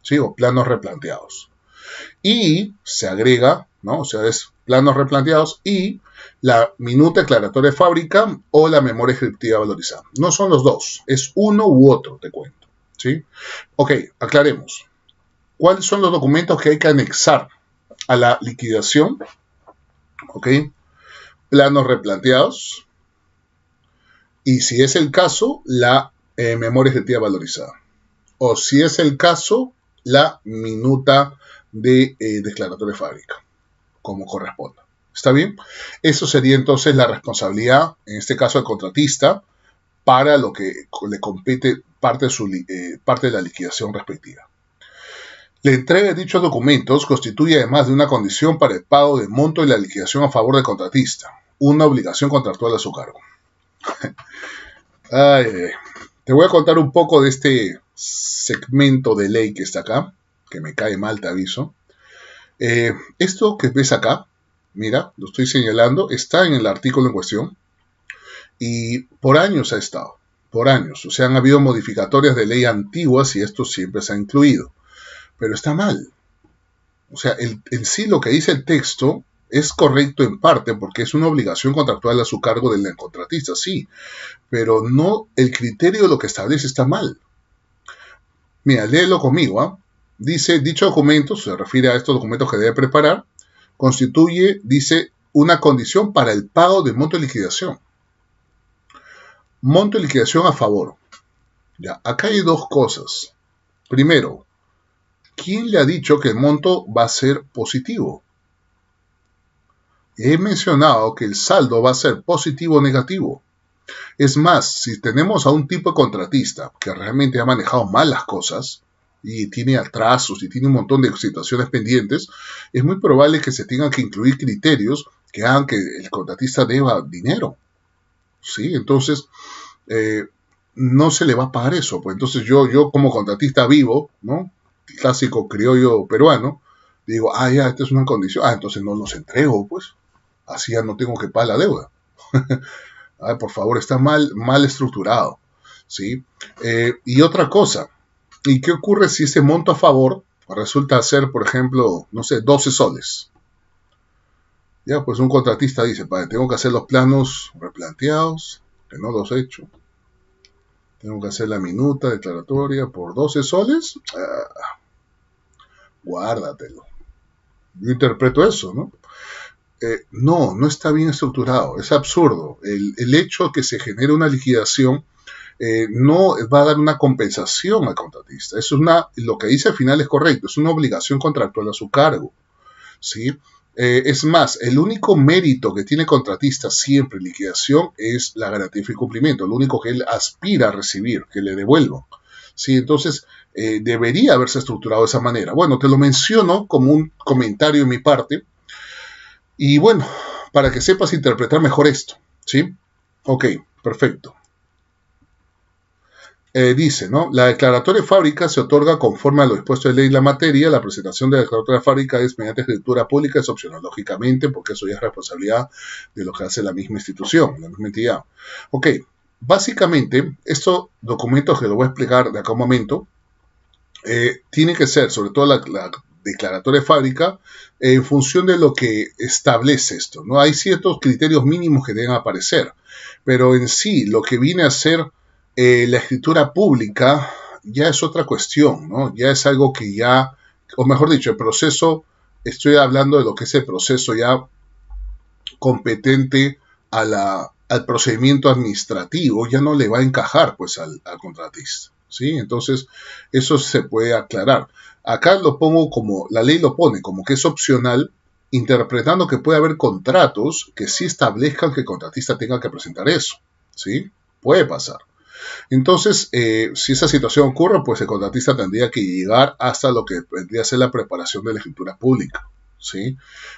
¿sí? O planos replanteados. Y se agrega, ¿no? O sea, es planos replanteados y la minuta declaratoria de fábrica o la memoria ejecutiva valorizada. No son los dos, es uno u otro, te cuento, ¿sí? Ok, aclaremos. ¿Cuáles son los documentos que hay que anexar a la liquidación? Ok, planos replanteados y, si es el caso, la memoria ejecutiva valorizada. O si es el caso, la minuta de declaratoria de fábrica, como corresponda. ¿Está bien? Eso sería entonces la responsabilidad, en este caso del contratista, para lo que le compete parte de la liquidación respectiva. La entrega de dichos documentos constituye, además de una condición para el pago del monto de la liquidación a favor del contratista, una obligación contractual a su cargo. Te voy a contar un poco de este segmento de ley que está acá, que me cae mal, te aviso. Esto que ves acá, mira, lo estoy señalando, está en el artículo en cuestión y por años ha estado, por años. O sea, han habido modificatorias de ley antiguas y esto siempre se ha incluido, pero está mal. O sea, en sí lo que dice el texto es correcto en parte porque es una obligación contractual a su cargo del contratista, sí, pero no, el criterio de lo que establece está mal. Mira, léelo conmigo, ¿ah? Dice, dicho documento, se refiere a estos documentos que debe preparar, constituye, dice, una condición para el pago del monto de liquidación. Monto de liquidación a favor. Ya, acá hay dos cosas. Primero, ¿quién le ha dicho que el monto va a ser positivo? He mencionado que el saldo va a ser positivo o negativo. Es más, si tenemos a un tipo de contratista que realmente ha manejado mal las cosas y tiene atrasos y tiene un montón de situaciones pendientes, es muy probable que se tengan que incluir criterios que hagan que el contratista deba dinero. ¿Sí? Entonces, no se le va a pagar eso. Pues entonces yo como contratista vivo, ¿no? Clásico criollo peruano, digo, ya, esta es una condición, entonces no los entrego, pues. Así ya no tengo que pagar la deuda. Por favor, está mal estructurado, ¿sí? Y otra cosa, ¿y qué ocurre si ese monto a favor resulta ser, por ejemplo, no sé, 12 soles? Ya, pues un contratista dice, tengo que hacer los planos replanteados, que no los he hecho. Tengo que hacer la minuta declaratoria por 12 soles. Guárdatelo. Yo interpreto eso, ¿no? No está bien estructurado, es absurdo. El hecho de que se genere una liquidación no va a dar una compensación al contratista. Lo que dice al final es correcto, es una obligación contractual a su cargo, ¿sí? Es más, el único mérito que tiene el contratista siempre en liquidación es la garantía de cumplimiento, lo único que él aspira a recibir, que le devuelvan. ¿Sí? Entonces, debería haberse estructurado de esa manera. Bueno, te lo menciono como un comentario en mi parte. Y bueno, para que sepas interpretar mejor esto, ¿sí? Ok, perfecto. Dice, ¿no? La declaratoria de fábrica se otorga conforme a lo dispuesto de ley en la materia. La presentación de la declaratoria de fábrica es mediante escritura pública, es opcional, lógicamente, porque eso ya es responsabilidad de lo que hace la misma institución, la misma entidad. Ok, básicamente, estos documentos que lo voy a explicar de acá a un momento, tienen que ser, sobre todo declaratoria de fábrica en función de lo que establece esto, ¿no? Hay ciertos criterios mínimos que deben aparecer, pero en sí lo que viene a ser la escritura pública ya es otra cuestión, ¿no? Ya es algo que ya, o mejor dicho, el proceso, estoy hablando de lo que es el proceso ya competente al procedimiento administrativo, ya no le va a encajar pues al contratista, ¿sí? Entonces, eso se puede aclarar. Acá lo pongo como, la ley lo pone como que es opcional, interpretando que puede haber contratos que sí establezcan que el contratista tenga que presentar eso, ¿sí? Puede pasar. Entonces, si esa situación ocurre, pues el contratista tendría que llegar hasta lo que vendría a ser la preparación de la escritura pública, ¿sí?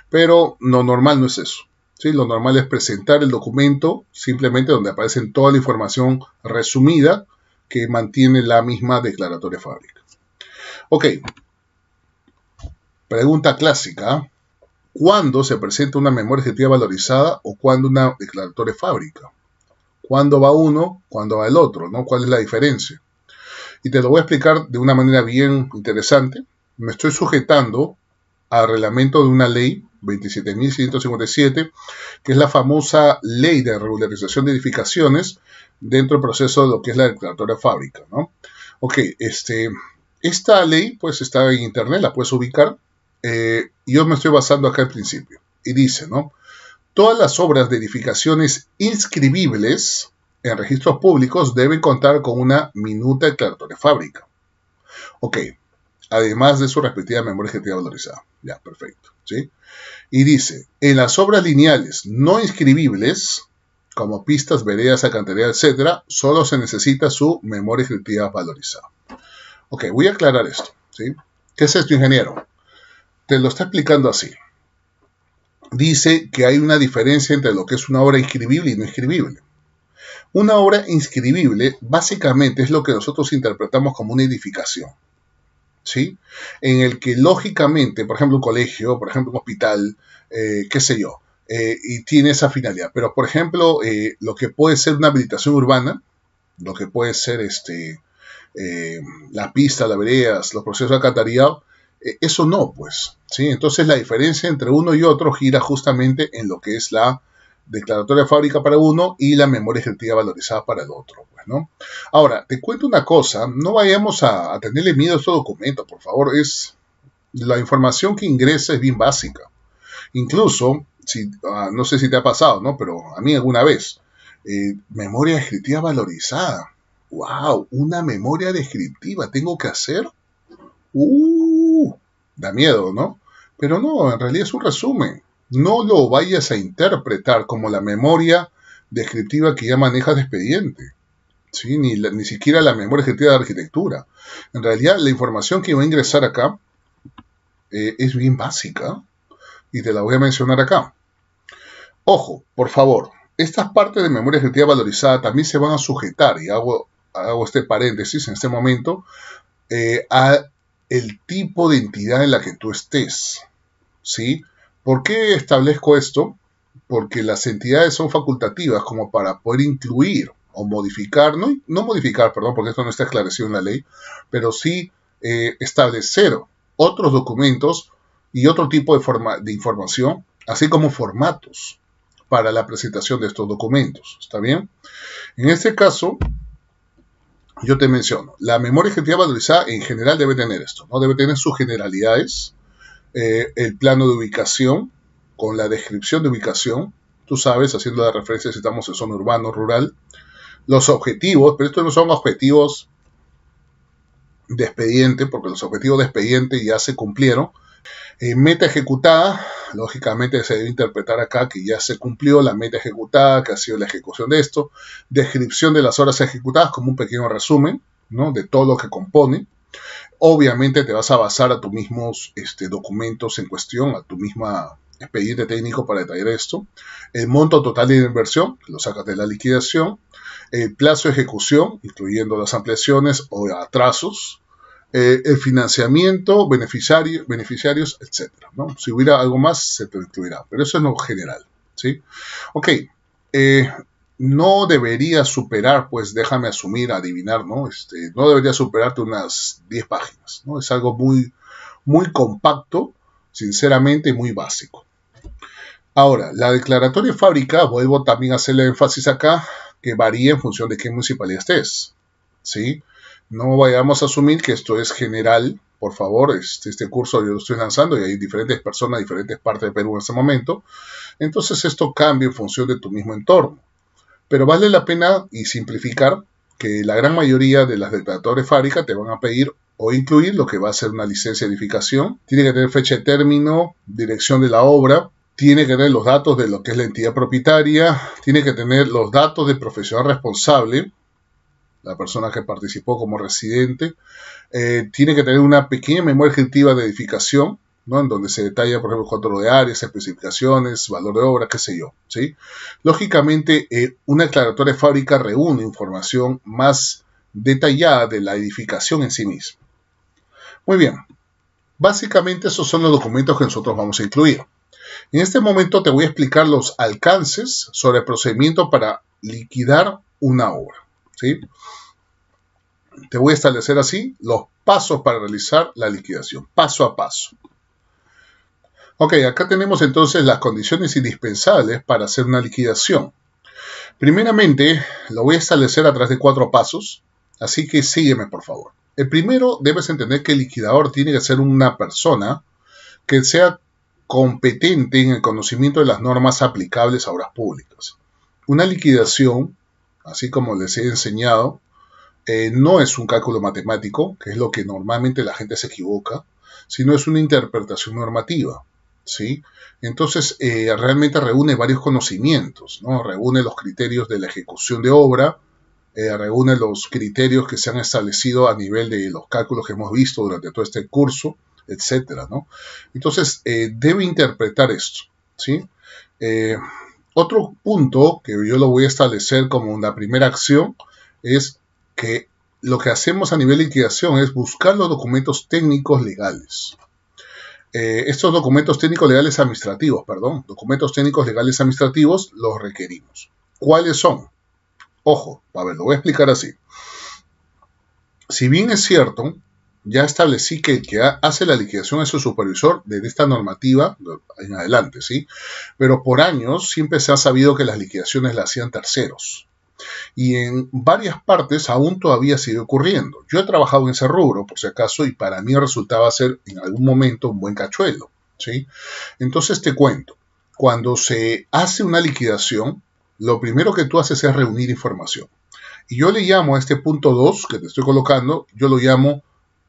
Pero lo normal no es eso, ¿sí? Lo normal es presentar el documento simplemente donde aparece toda la información resumida que mantiene la misma declaratoria de fábrica. Ok, pregunta clásica. ¿Cuándo se presenta una memoria ejecutiva valorizada o cuándo una declaratoria de fábrica? ¿Cuándo va uno? ¿Cuándo va el otro? ¿No? ¿Cuál es la diferencia? Y te lo voy a explicar de una manera bien interesante. Me estoy sujetando al reglamento de una ley, 27.657, que es la famosa ley de regularización de edificaciones dentro del proceso de lo que es la declaratoria de fábrica, ¿no? Ok, esta ley pues está en internet, la puedes ubicar. Yo me estoy basando acá al principio. Y dice, ¿no? Todas las obras de edificaciones inscribibles en registros públicos deben contar con una minuta declaratoria de fábrica. Ok, además de su respectiva memoria ejecutiva valorizada. Ya, perfecto, ¿sí? Y dice, en las obras lineales no inscribibles, como pistas, veredas, alcantarillas, etc., solo se necesita su memoria ejecutiva valorizada. Ok, voy a aclarar esto, ¿sí? ¿Qué es esto, ingeniero? Te lo está explicando así. Dice que hay una diferencia entre lo que es una obra inscribible y no inscribible. Una obra inscribible básicamente es lo que nosotros interpretamos como una edificación, ¿sí? En el que lógicamente, por ejemplo, un colegio, por ejemplo, un hospital, qué sé yo, y tiene esa finalidad. Pero, por ejemplo, lo que puede ser una habilitación urbana, lo que puede ser la pista, las veredas, los procesos de alcantarillado, eso no, pues, ¿sí? Entonces la diferencia entre uno y otro gira justamente en lo que es la declaratoria de fábrica para uno y la memoria ejecutiva valorizada para el otro, pues, ¿no? Ahora, te cuento una cosa, no vayamos a tenerle miedo a estos documentos, por favor, la información que ingresa es bien básica. Incluso, no sé si te ha pasado, ¿no? Pero a mí alguna vez, memoria ejecutiva valorizada. ¡Wow! Una memoria descriptiva tengo que hacer. Da miedo, ¿no? Pero no, en realidad es un resumen. No lo vayas a interpretar como la memoria descriptiva que ya manejas de expediente, ¿sí? Ni siquiera la memoria ejecutiva de arquitectura. En realidad, la información que va a ingresar acá es bien básica y te la voy a mencionar acá. Ojo, por favor, estas partes de memoria ejecutiva valorizada también se van a sujetar, y hago este paréntesis en este momento, a el tipo de entidad en la que tú estés, ¿sí? ¿Por qué establezco esto? Porque las entidades son facultativas como para poder incluir o modificar, no modificar, perdón, porque esto no está esclarecido en la ley, pero sí establecer otros documentos y otro tipo de información, así como formatos para la presentación de estos documentos, ¿está bien? En este caso, yo te menciono, la memoria ejecutiva valorizada en general debe tener esto, ¿no? Debe tener sus generalidades, el plano de ubicación, con la descripción de ubicación, tú sabes, haciendo la referencia si estamos en zona urbana o rural, los objetivos, pero estos no son objetivos de expediente, porque los objetivos de expediente ya se cumplieron. Meta ejecutada, lógicamente se debe interpretar acá que ya se cumplió la meta ejecutada, que ha sido la ejecución de esto. Descripción de las horas ejecutadas como un pequeño resumen, ¿no? De todo lo que compone. Obviamente te vas a basar a tus mismos documentos en cuestión, a tu misma expediente técnico para detallar esto. El monto total de inversión, lo sacas de la liquidación. El plazo de ejecución, incluyendo las ampliaciones o atrasos. El financiamiento, beneficiarios, etc., ¿no? Si hubiera algo más, se te incluirá, pero eso es lo general, ¿sí? Ok, no debería superar, pues déjame asumir, adivinar, ¿no? No debería superarte unas 10 páginas, ¿no? Es algo muy, muy compacto, sinceramente muy básico. Ahora, la declaratoria de fábrica, vuelvo también a hacerle énfasis acá, que varía en función de qué municipalidad estés, ¿sí? No vayamos a asumir que esto es general, por favor, este curso yo lo estoy lanzando y hay diferentes personas, diferentes partes de Perú en este momento, entonces esto cambia en función de tu mismo entorno. Pero vale la pena y simplificar que la gran mayoría de las declaratorias de fábrica te van a pedir o incluir lo que va a ser una licencia de edificación, tiene que tener fecha de término, dirección de la obra, tiene que tener los datos de lo que es la entidad propietaria, tiene que tener los datos del profesional responsable, la persona que participó como residente, tiene que tener una pequeña memoria ejecutiva de edificación, ¿no? En donde se detalla, por ejemplo, cuánto de áreas, especificaciones, valor de obra, qué sé yo, ¿sí? Lógicamente, una declaratoria de fábrica reúne información más detallada de la edificación en sí misma. Muy bien, básicamente esos son los documentos que nosotros vamos a incluir. En este momento te voy a explicar los alcances sobre el procedimiento para liquidar una obra, ¿sí? Te voy a establecer así los pasos para realizar la liquidación, paso a paso. Ok, acá tenemos entonces las condiciones indispensables para hacer una liquidación. Primeramente, lo voy a establecer a través de 4 pasos, así que sígueme por favor. El primero, debes entender que el liquidador tiene que ser una persona que sea competente en el conocimiento de las normas aplicables a obras públicas. Una liquidación, así como les he enseñado, no es un cálculo matemático, que es lo que normalmente la gente se equivoca, sino es una interpretación normativa, ¿sí? Entonces, realmente reúne varios conocimientos, ¿no? Reúne los criterios de la ejecución de obra, reúne los criterios que se han establecido a nivel de los cálculos que hemos visto durante todo este curso, etcétera, ¿no? Entonces, debe interpretar esto, ¿sí? Otro punto que yo lo voy a establecer como una primera acción es que lo que hacemos a nivel de liquidación es buscar los documentos técnicos legales. Estos documentos técnicos legales administrativos, documentos técnicos legales administrativos los requerimos. ¿Cuáles son? Ojo, a ver, lo voy a explicar así. Si bien es cierto, ya establecí que el que hace la liquidación es su supervisor de esta normativa en adelante, ¿sí? Pero por años siempre se ha sabido que las liquidaciones las hacían terceros. Y en varias partes aún todavía sigue ocurriendo. Yo he trabajado en ese rubro, por si acaso, y para mí resultaba ser en algún momento un buen cachuelo, ¿sí? Entonces te cuento, cuando se hace una liquidación, lo primero que tú haces es reunir información. Y yo le llamo a este punto 2 que te estoy colocando, yo lo llamo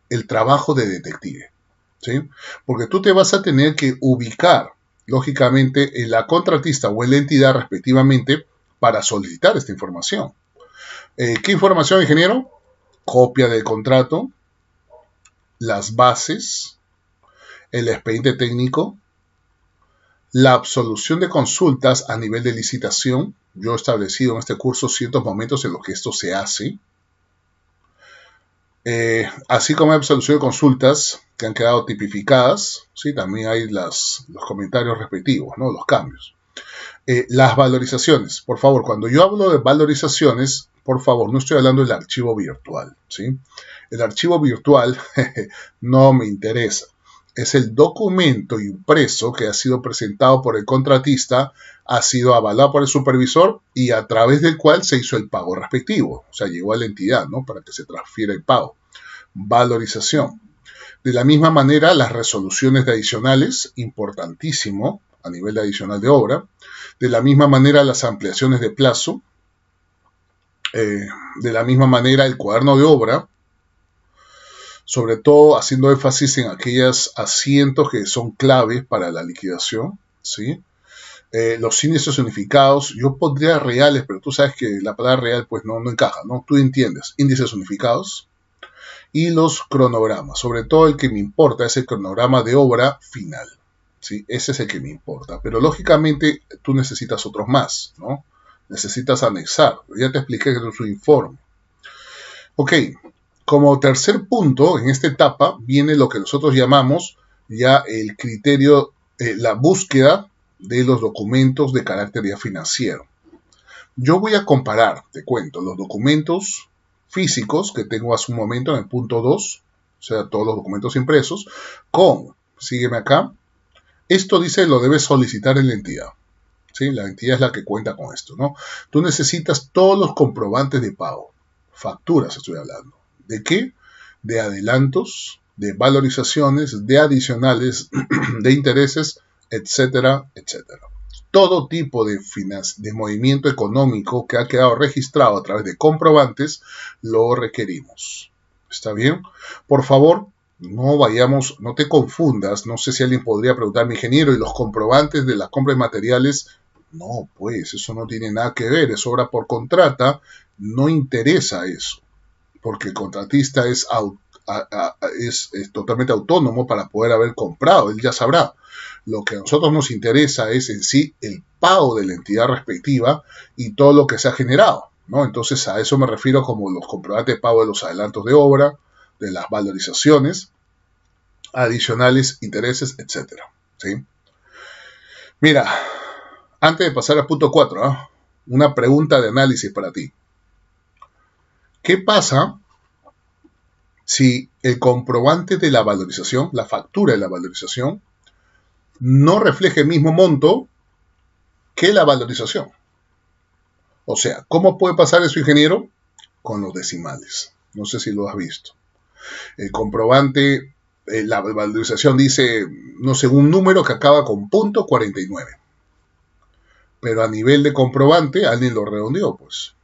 el trabajo de detective, ¿sí? Porque tú te vas a tener que ubicar, lógicamente, en la contratista o en la entidad respectivamente para solicitar esta información. ¿Qué información, ingeniero? Copia del contrato, las bases, el expediente técnico, la absolución de consultas a nivel de licitación. Yo he establecido en este curso ciertos momentos en los que esto se hace. Así como hay absolución de consultas que han quedado tipificadas, ¿sí? También hay los comentarios respectivos, ¿no? Los cambios. Las valorizaciones. Por favor, cuando yo hablo de valorizaciones, por favor, no estoy hablando del archivo virtual, ¿sí? El archivo virtual no me interesa. Es el documento impreso que ha sido presentado por el contratista, ha sido avalado por el supervisor y a través del cual se hizo el pago respectivo. O sea, llegó a la entidad, ¿no? Para que se transfiera el pago. Valorización. De la misma manera, las resoluciones de adicionales, importantísimo a nivel de adicional de obra. De la misma manera, las ampliaciones de plazo. De la misma manera, el cuaderno de obra. Sobre todo haciendo énfasis en aquellos asientos que son claves para la liquidación, ¿sí? Los índices unificados, yo pondría reales, pero tú sabes que la palabra real pues no encaja, ¿no? Tú entiendes, índices unificados y los cronogramas, sobre todo el que me importa es el cronograma de obra final, ¿sí? Ese es el que me importa, pero lógicamente tú necesitas otros más, ¿no? Necesitas anexar, ya te expliqué que es un informe. Ok. Como tercer punto, en esta etapa, viene lo que nosotros llamamos ya el criterio, la búsqueda de los documentos de carácter ya financiero. Yo voy a comparar, te cuento, los documentos físicos que tengo hace un momento en el punto 2 o sea, todos los documentos impresos, sígueme acá, esto dice lo debes solicitar en la entidad. ¿Sí? La entidad es la que cuenta con esto, ¿no? Tú necesitas todos los comprobantes de pago, facturas estoy hablando. ¿De qué? De adelantos, de valorizaciones, de adicionales, de intereses, etcétera, etcétera. Todo tipo de movimiento económico que ha quedado registrado a través de comprobantes, lo requerimos. ¿Está bien? Por favor, no te confundas. No sé si alguien podría preguntarme, ingeniero, ¿y los comprobantes de las compras de materiales? No, pues eso no tiene nada que ver, es obra por contrata, no interesa eso, porque el contratista es totalmente autónomo para poder haber comprado, él ya sabrá. Lo que a nosotros nos interesa es en sí el pago de la entidad respectiva y todo lo que se ha generado, ¿no? Entonces a eso me refiero como los comprobantes de pago de los adelantos de obra, de las valorizaciones, adicionales, intereses, etcétera, ¿sí? Mira, antes de pasar al punto 4, una pregunta de análisis para ti. ¿Qué pasa si el comprobante de la valorización, la factura de la valorización, no refleja el mismo monto que la valorización? O sea, ¿cómo puede pasar eso, ingeniero? Con los decimales. No sé si lo has visto. El comprobante, la valorización dice, no sé, un número que acaba con .49. Pero a nivel de comprobante, alguien lo redondeó, pues,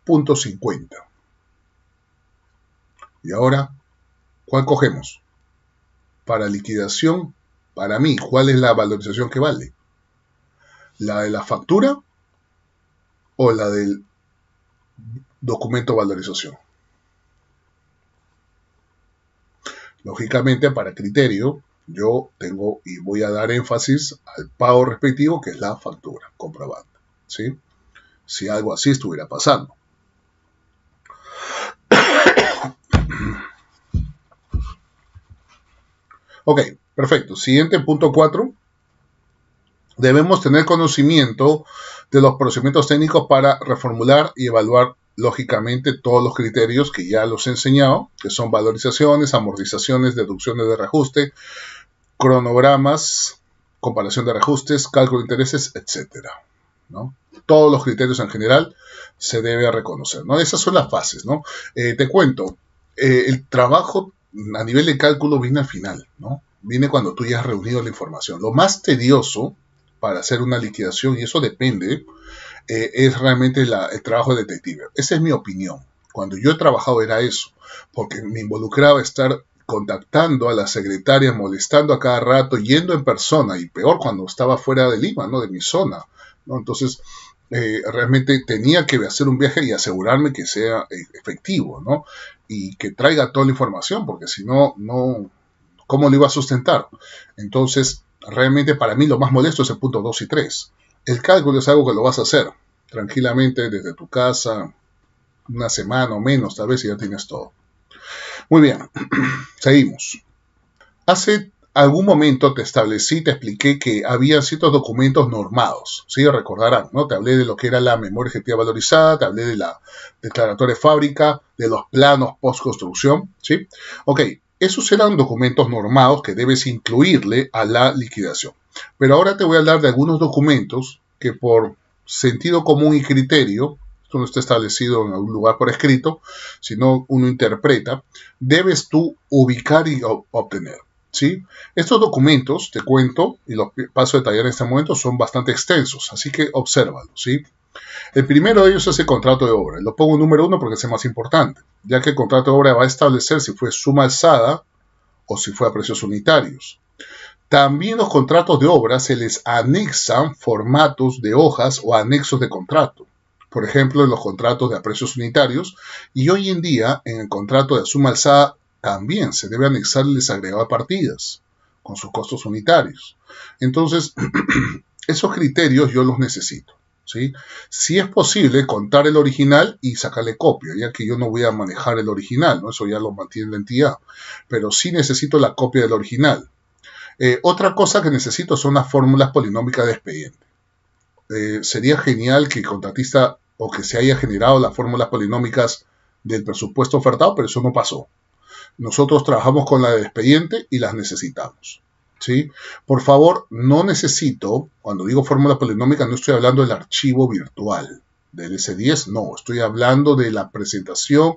.50. Y ahora, ¿cuál cogemos? Para liquidación, para mí, ¿cuál es la valorización que vale? ¿La de la factura o la del documento de valorización? Lógicamente, para criterio, yo tengo y voy a dar énfasis al pago respectivo, que es la factura comprobante, ¿sí? Si algo así estuviera pasando. Ok, perfecto. Siguiente, punto 4. Debemos tener conocimiento de los procedimientos técnicos para reformular y evaluar, lógicamente, todos los criterios que ya los he enseñado, que son valorizaciones, amortizaciones, deducciones de reajuste, cronogramas, comparación de reajustes, cálculo de intereses, etcétera, ¿no? Todos los criterios en general se debe reconocer, ¿no? Esas son las fases, ¿no? Te cuento, el trabajo a nivel de cálculo viene al final, ¿no? Viene cuando tú ya has reunido la información. Lo más tedioso para hacer una liquidación, y eso depende, es realmente el trabajo de detective. Esa es mi opinión. Cuando yo he trabajado era eso, porque me involucraba estar contactando a la secretaria, molestando a cada rato, yendo en persona, y peor cuando estaba fuera de Lima, ¿no? De mi zona, ¿no? Entonces, realmente tenía que hacer un viaje y asegurarme que sea efectivo, ¿no? Y que traiga toda la información, porque si no, ¿cómo lo iba a sustentar? Entonces, realmente para mí lo más molesto es el punto 2 y 3. El cálculo es algo que lo vas a hacer tranquilamente desde tu casa, una semana o menos, tal vez, y ya tienes todo. Muy bien, seguimos. Hace algún momento te expliqué que había ciertos documentos normados, ¿sí? Recordarán, ¿no? Te hablé de lo que era la memoria objetiva valorizada, te hablé de la declaratoria de fábrica, de los planos post-construcción, ¿sí? Ok, esos eran documentos normados que debes incluirle a la liquidación. Pero ahora te voy a hablar de algunos documentos que por sentido común y criterio, esto no está establecido en algún lugar por escrito, sino uno interpreta, debes tú ubicar y obtener, ¿sí? Estos documentos, te cuento, y los paso a detallar en este momento, son bastante extensos, así que obsérvalo, ¿sí? El primero de ellos es el contrato de obra. Lo pongo número 1 porque es el más importante, ya que el contrato de obra va a establecer si fue suma alzada o si fue a precios unitarios. También los contratos de obra se les anexan formatos de hojas o anexos de contrato. Por ejemplo, en los contratos de a precios unitarios, y hoy en día en el contrato de suma alzada también se debe anexar el desagregado de partidas con sus costos unitarios. Entonces, esos criterios yo los necesito, ¿sí? Si es posible, contar el original y sacarle copia, ya que yo no voy a manejar el original, ¿no? Eso ya lo mantiene la entidad, pero sí necesito la copia del original. Otra cosa que necesito son las fórmulas polinómicas de expediente. Sería genial que el contratista o que se haya generado las fórmulas polinómicas del presupuesto ofertado, pero eso no pasó. Nosotros trabajamos con la del expediente y las necesitamos. ¿Sí? Por favor, no necesito, cuando digo fórmula polinómica, no estoy hablando del archivo virtual del S10, no, estoy hablando de la presentación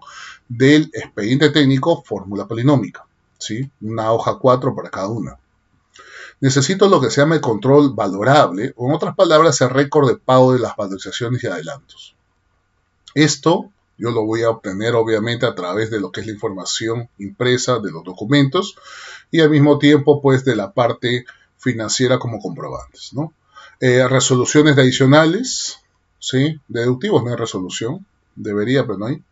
del expediente técnico fórmula polinómica, ¿sí? Una hoja 4 para cada una. Necesito lo que se llama el control valorable, o en otras palabras, el récord de pago de las valorizaciones y adelantos. Esto yo lo voy a obtener obviamente a través de lo que es la información impresa de los documentos y al mismo tiempo pues de la parte financiera como comprobantes, ¿no? Resoluciones adicionales, ¿sí? Deductivos no hay resolución, debería pero no hay.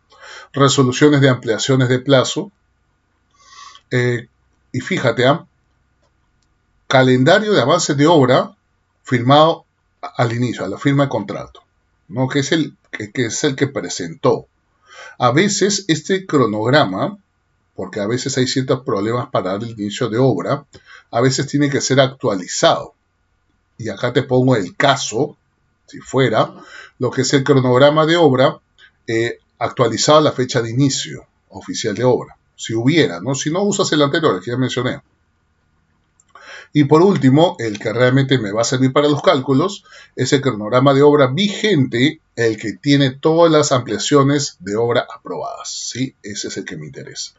Resoluciones de ampliaciones de plazo. Y fíjate, calendario de avances de obra firmado al inicio, a la firma de contrato, ¿no? Que es el que presentó. A veces este cronograma, porque a veces hay ciertos problemas para el inicio de obra, a veces tiene que ser actualizado. Y acá te pongo el caso, si fuera, lo que es el cronograma de obra actualizado a la fecha de inicio oficial de obra. Si hubiera, ¿no? Si no usas el anterior, el que ya mencioné. Y por último, el que realmente me va a servir para los cálculos, es el cronograma de obra vigente, el que tiene todas las ampliaciones de obra aprobadas, ¿sí? Ese es el que me interesa.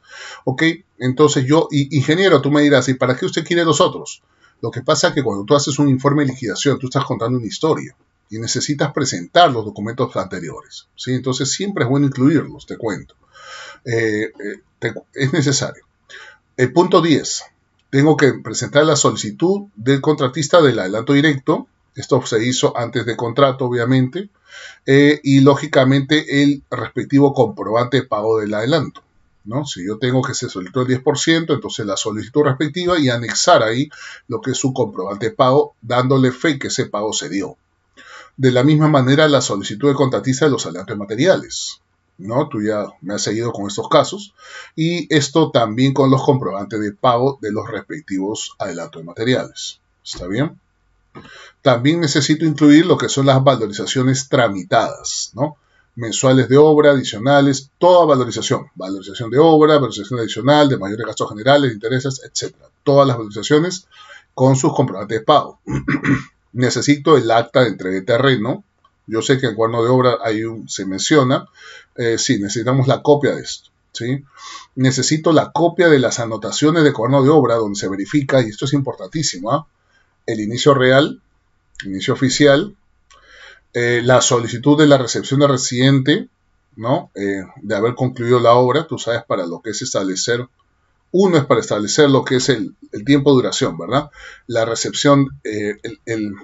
¿Ok? Entonces yo, ingeniero, tú me dirás, ¿y para qué usted quiere los otros? Lo que pasa es que cuando tú haces un informe de liquidación, tú estás contando una historia y necesitas presentar los documentos anteriores, ¿sí? Entonces siempre es bueno incluirlos, te cuento. Es necesario. El punto 10. Tengo que presentar la solicitud del contratista del adelanto directo. Esto se hizo antes del contrato, obviamente. Y, lógicamente, el respectivo comprobante de pago del adelanto, ¿no? Si yo tengo que se solicitó el 10%, entonces la solicitud respectiva y anexar ahí lo que es su comprobante de pago, dándole fe que ese pago se dio. De la misma manera, la solicitud del contratista de los adelantos materiales, ¿no? Tú ya me has seguido con estos casos. Y esto también con los comprobantes de pago de los respectivos adelantos de materiales. ¿Está bien? También necesito incluir lo que son las valorizaciones tramitadas, ¿no? Mensuales de obra, adicionales, toda valorización. Valorización de obra, valorización adicional, de mayores gastos generales, intereses, etc. Todas las valorizaciones con sus comprobantes de pago. Necesito el acta de entrega de terreno. Yo sé que en cuaderno de obra se menciona. Sí, necesitamos la copia de esto, ¿sí? Necesito la copia de las anotaciones de cuaderno de obra donde se verifica, y esto es importantísimo, el inicio real, inicio oficial, la solicitud de la recepción de residente, ¿no? De haber concluido la obra, tú sabes, para lo que es establecer. Uno es para establecer lo que es el tiempo de duración, ¿verdad? La recepción,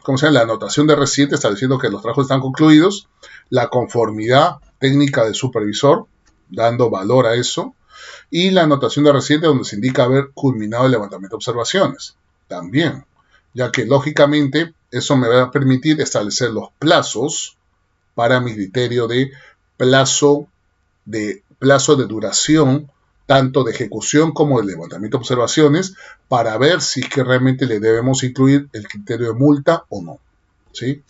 ¿cómo se llama? La anotación de residente estableciendo que los trabajos están concluidos, la conformidad técnica del supervisor, dando valor a eso, y la anotación de residente donde se indica haber culminado el levantamiento de observaciones, también, ya que lógicamente eso me va a permitir establecer los plazos para mi criterio de plazo de duración, tanto de ejecución como de levantamiento de observaciones, para ver si es que realmente le debemos incluir el criterio de multa o no, ¿sí?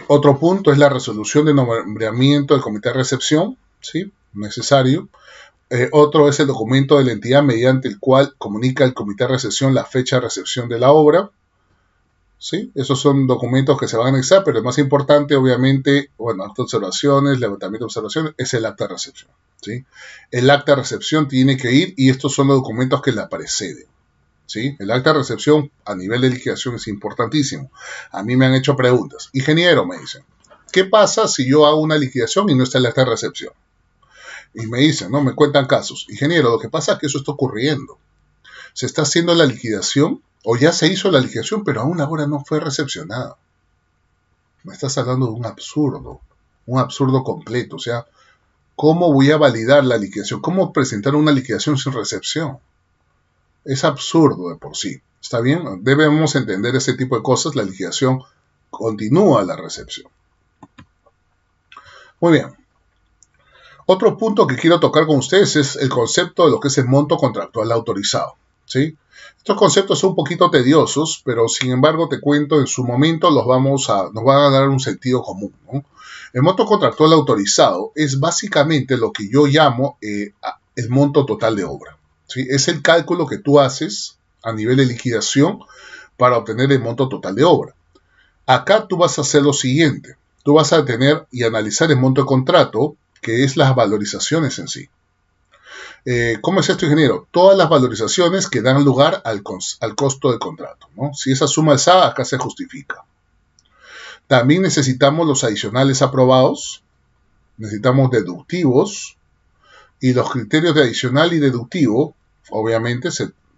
Otro punto es la resolución de nombramiento del comité de recepción, ¿sí? Necesario. Otro es el documento de la entidad mediante el cual comunica el comité de recepción la fecha de recepción de la obra, ¿sí? Esos son documentos que se van a anexar, pero el más importante, obviamente, bueno, acta de observaciones, levantamiento de observaciones, es el acta de recepción, ¿sí? El acta de recepción tiene que ir, y estos son los documentos que la preceden, ¿sí? El acta de recepción a nivel de liquidación es importantísimo. A mí me han hecho preguntas. Ingeniero, me dicen, ¿qué pasa si yo hago una liquidación y no está el acta de recepción? Y me dicen, ¿no? Me cuentan casos. Ingeniero, lo que pasa es que eso está ocurriendo. Se está haciendo la liquidación, o ya se hizo la liquidación, pero aún ahora no fue recepcionada. Me estás hablando de un absurdo completo. O sea, ¿cómo voy a validar la liquidación? ¿Cómo presentar una liquidación sin recepción? Es absurdo de por sí. ¿Está bien? Debemos entender ese tipo de cosas. La liquidación continúa la recepción. Muy bien. Otro punto que quiero tocar con ustedes es el concepto de lo que es el monto contractual autorizado, ¿sí? Estos conceptos son un poquito tediosos, pero sin embargo te cuento, en su momento nos van a dar un sentido común, ¿no? El monto contractual autorizado es básicamente lo que yo llamo el monto total de obra, ¿sí? Es el cálculo que tú haces a nivel de liquidación para obtener el monto total de obra. Acá tú vas a hacer lo siguiente. Tú vas a tener y analizar el monto de contrato, que es las valorizaciones en sí. ¿Cómo es esto, ingeniero? Todas las valorizaciones que dan lugar al costo del contrato, ¿no? Si esa suma es A, acá se justifica. También necesitamos los adicionales aprobados, necesitamos deductivos, y los criterios de adicional y deductivo, obviamente,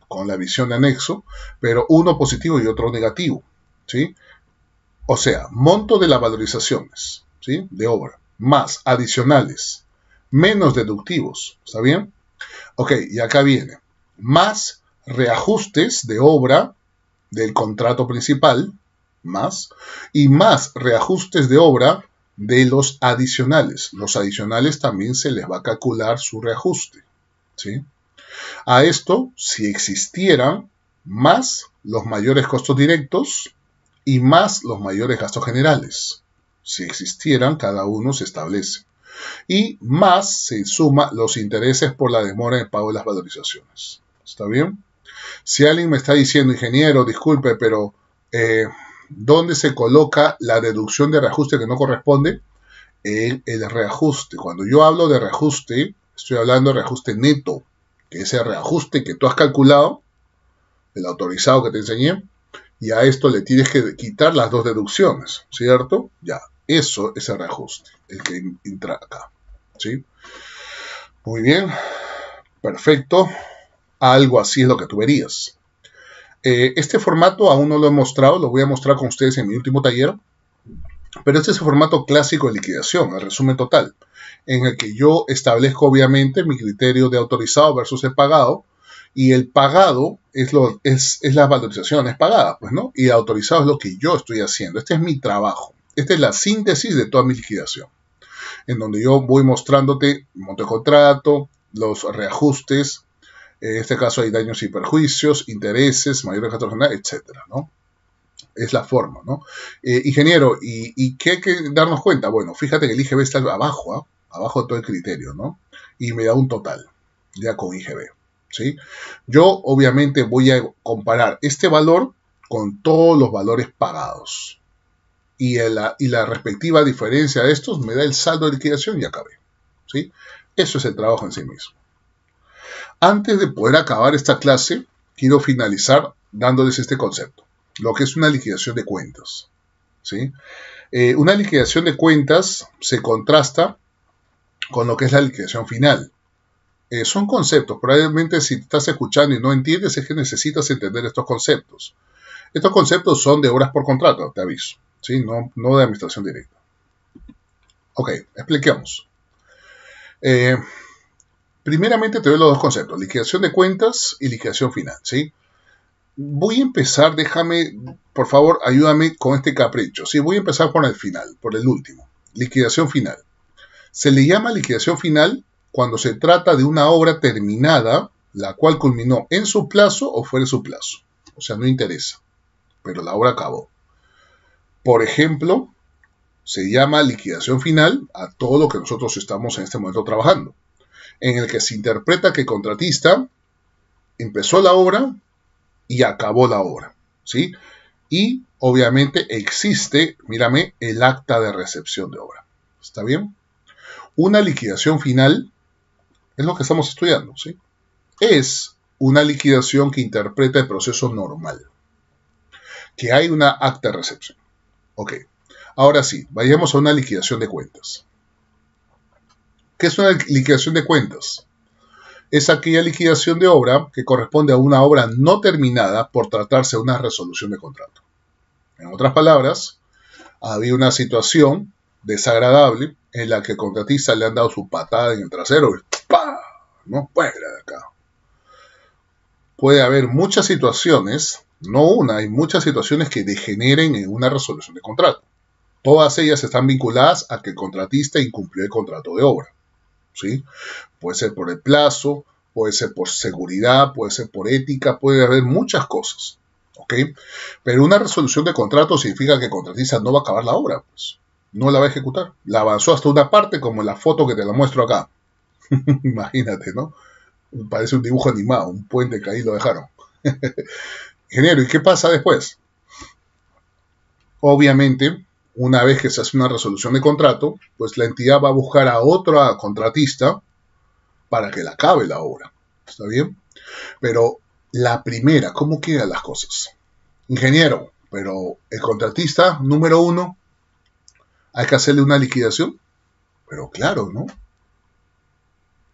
con la visión de anexo, pero uno positivo y otro negativo, ¿sí? O sea, monto de las valorizaciones, ¿sí? De obra, más adicionales, menos deductivos, ¿está bien? Ok, y acá viene, más reajustes de obra del contrato principal, más, y más reajustes de obra de los adicionales. Los adicionales también se les va a calcular su reajuste, ¿sí? A esto, si existieran más los mayores costos directos y más los mayores gastos generales. Si existieran, cada uno se establece. Y más se suma los intereses por la demora en pago de las valorizaciones. ¿Está bien? Si alguien me está diciendo, ingeniero, disculpe, pero ¿dónde se coloca la deducción de reajuste que no corresponde? El reajuste. Cuando yo hablo de reajuste, estoy hablando de reajuste neto, que es el reajuste que tú has calculado, el autorizado que te enseñé, y a esto le tienes que quitar las dos deducciones, ¿cierto? Ya, eso es el reajuste, el que entra acá, ¿sí? Muy bien, perfecto. Algo así es lo que tú verías. Este formato aún no lo he mostrado, lo voy a mostrar con ustedes en mi último taller, pero este es el formato clásico de liquidación, el resumen total, en el que yo establezco obviamente mi criterio de autorizado versus el pagado, y el pagado es la valorización, es pagada, pues, ¿no? Y el autorizado es lo que yo estoy haciendo. Este es mi trabajo. Esta es la síntesis de toda mi liquidación, en donde yo voy mostrándote monto de contrato, los reajustes, en este caso hay daños y perjuicios, intereses, mayores gastos generales, etcétera, ¿no? Es la forma, ¿no? Ingeniero, ¿y qué hay que darnos cuenta? Bueno, fíjate que el IGB está abajo, ¿eh? Abajo de todo el criterio, ¿no? Y me da un total, ya con IGB, ¿sí? Yo obviamente voy a comparar este valor con todos los valores pagados. Y la respectiva diferencia de estos me da el saldo de liquidación y acabé, ¿sí? Eso es el trabajo en sí mismo. Antes de poder acabar esta clase, quiero finalizar dándoles este concepto, lo que es una liquidación de cuentas, ¿sí? Una liquidación de cuentas se contrasta con lo que es la liquidación final. Son conceptos, probablemente si estás escuchando y no entiendes es que necesitas entender estos conceptos. Estos conceptos son de horas por contrato, te aviso, ¿sí? No de administración directa. Ok, expliquemos. Primeramente te doy los dos conceptos, liquidación de cuentas y liquidación final, ¿sí? Voy a empezar, por favor, ayúdame con este capricho, ¿sí? Voy a empezar por el final, por el último, liquidación final. Se le llama liquidación final cuando se trata de una obra terminada, la cual culminó en su plazo o fuera de su plazo. O sea, no interesa, pero la obra acabó. Por ejemplo, se llama liquidación final a todo lo que nosotros estamos en este momento trabajando, en el que se interpreta que el contratista empezó la obra y acabó la obra, ¿sí? Y obviamente existe, mírame, el acta de recepción de obra. ¿Está bien? Una liquidación final es lo que estamos estudiando, ¿sí? Es una liquidación que interpreta el proceso normal, que hay una acta de recepción. Ok, ahora sí, vayamos a una liquidación de cuentas. ¿Qué es una liquidación de cuentas? Es aquella liquidación de obra que corresponde a una obra no terminada por tratarse de una resolución de contrato. En otras palabras, había una situación desagradable en la que el contratista le han dado su patada en el trasero y ¡pah! No fuera de acá. Puede haber muchas situaciones, no una, hay muchas situaciones que degeneren en una resolución de contrato. Todas ellas están vinculadas a que el contratista incumplió el contrato de obra, ¿sí? Puede ser por el plazo, puede ser por seguridad, puede ser por ética, puede haber muchas cosas, ¿ok? Pero una resolución de contrato significa que el contratista no va a acabar la obra, pues. No la va a ejecutar. La avanzó hasta una parte, como en la foto que te la muestro acá. Imagínate, ¿no? Parece un dibujo animado, un puente que ahí lo dejaron. Ingeniero, ¿y qué pasa después? Obviamente, una vez que se hace una resolución de contrato, pues la entidad va a buscar a otra contratista para que la acabe la obra. ¿Está bien? Pero la primera, ¿cómo quedan las cosas? Ingeniero, pero el contratista número uno, hay que hacerle una liquidación. Pero claro, ¿no?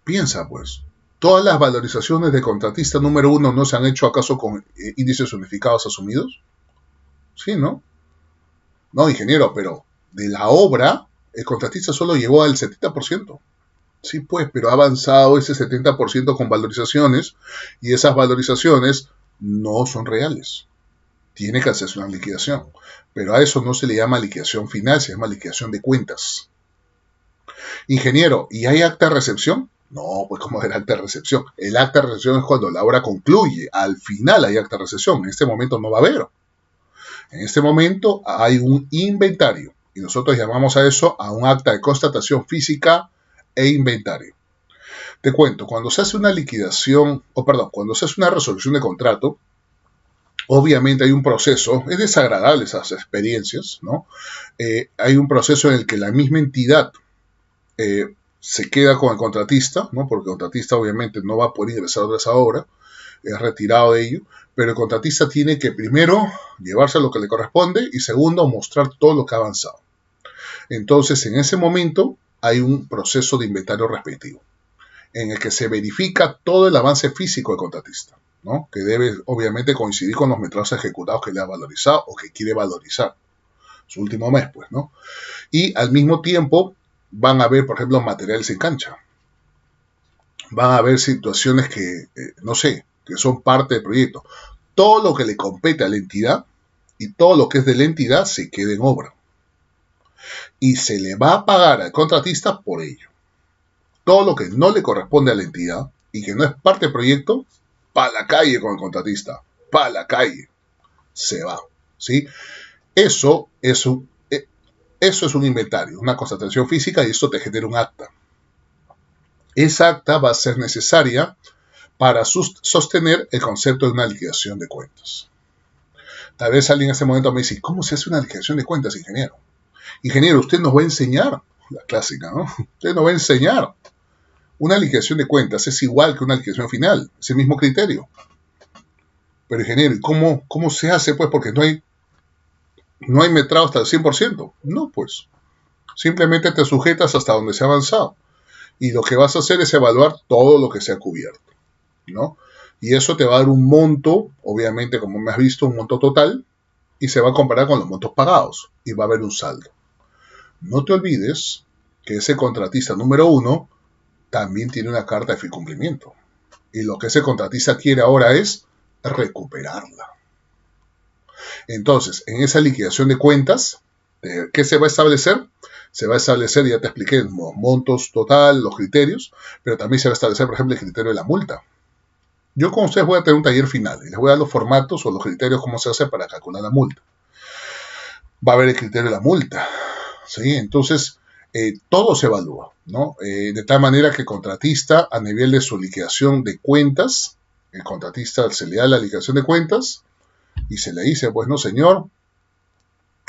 Piensa, pues. ¿Todas las valorizaciones de contratista número uno no se han hecho acaso con índices unificados asumidos? Sí, ¿no? No, ingeniero, pero de la obra, el contratista solo llegó al 70%. Sí, pues, pero ha avanzado ese 70% con valorizaciones y esas valorizaciones no son reales. Tiene que hacerse una liquidación. Pero a eso no se le llama liquidación final, se llama liquidación de cuentas. Ingeniero, ¿y hay acta de recepción? No, pues como el acta de recepción. El acta de recepción es cuando la obra concluye. Al final hay acta de recepción. En este momento no va a haber. En este momento hay un inventario. Y nosotros llamamos a eso a un acta de constatación física e inventario. Te cuento, cuando se hace una liquidación, cuando se hace una resolución de contrato, obviamente hay un proceso, es desagradable esas experiencias, ¿no? Hay un proceso en el que la misma entidad se queda con el contratista, ¿no? Porque el contratista obviamente no va a poder ingresar a esa obra, es retirado de ello, pero el contratista tiene que primero llevarse lo que le corresponde y segundo mostrar todo lo que ha avanzado. Entonces en ese momento hay un proceso de inventario respectivo, en el que se verifica todo el avance físico del contratista, ¿no? Que debe obviamente coincidir con los metrados ejecutados que le ha valorizado o que quiere valorizar, su último mes, pues, ¿no? Y al mismo tiempo van a haber, por ejemplo, materiales en cancha. Van a haber situaciones que, no sé, que son parte del proyecto. Todo lo que le compete a la entidad y todo lo que es de la entidad se queda en obra. Y se le va a pagar al contratista por ello. Todo lo que no le corresponde a la entidad y que no es parte del proyecto, para la calle con el contratista. Para la calle. Se va. ¿Sí? Eso es un inventario, una constatación física y esto te genera un acta. Esa acta va a ser necesaria para sostener el concepto de una liquidación de cuentas. Tal vez alguien en ese momento me dice, ¿cómo se hace una liquidación de cuentas, ingeniero? Ingeniero, usted nos va a enseñar, la clásica, ¿no? Usted nos va a enseñar. Una liquidación de cuentas es igual que una liquidación final, es el mismo criterio. Pero ingeniero, ¿cómo se hace? Pues porque no hay metrado hasta el 100%. No, pues. Simplemente te sujetas hasta donde se ha avanzado. Y lo que vas a hacer es evaluar todo lo que se ha cubierto, ¿no? Y eso te va a dar un monto, obviamente, como me has visto, un monto total, y se va a comparar con los montos pagados, y va a haber un saldo. No te olvides que ese contratista número uno también tiene una carta de cumplimiento. Y lo que ese contratista quiere ahora es recuperarla. Entonces, en esa liquidación de cuentas, ¿qué se va a establecer? Se va a establecer, ya te expliqué, los montos total, los criterios, pero también se va a establecer, por ejemplo, el criterio de la multa. Yo con ustedes voy a tener un taller final y les voy a dar los formatos o los criterios, cómo se hace para calcular la multa. Va a haber el criterio de la multa, ¿sí? Entonces, todo se evalúa, ¿no? De tal manera que el contratista, a nivel de su liquidación de cuentas, el contratista se le da la liquidación de cuentas y se le dice, pues no, señor,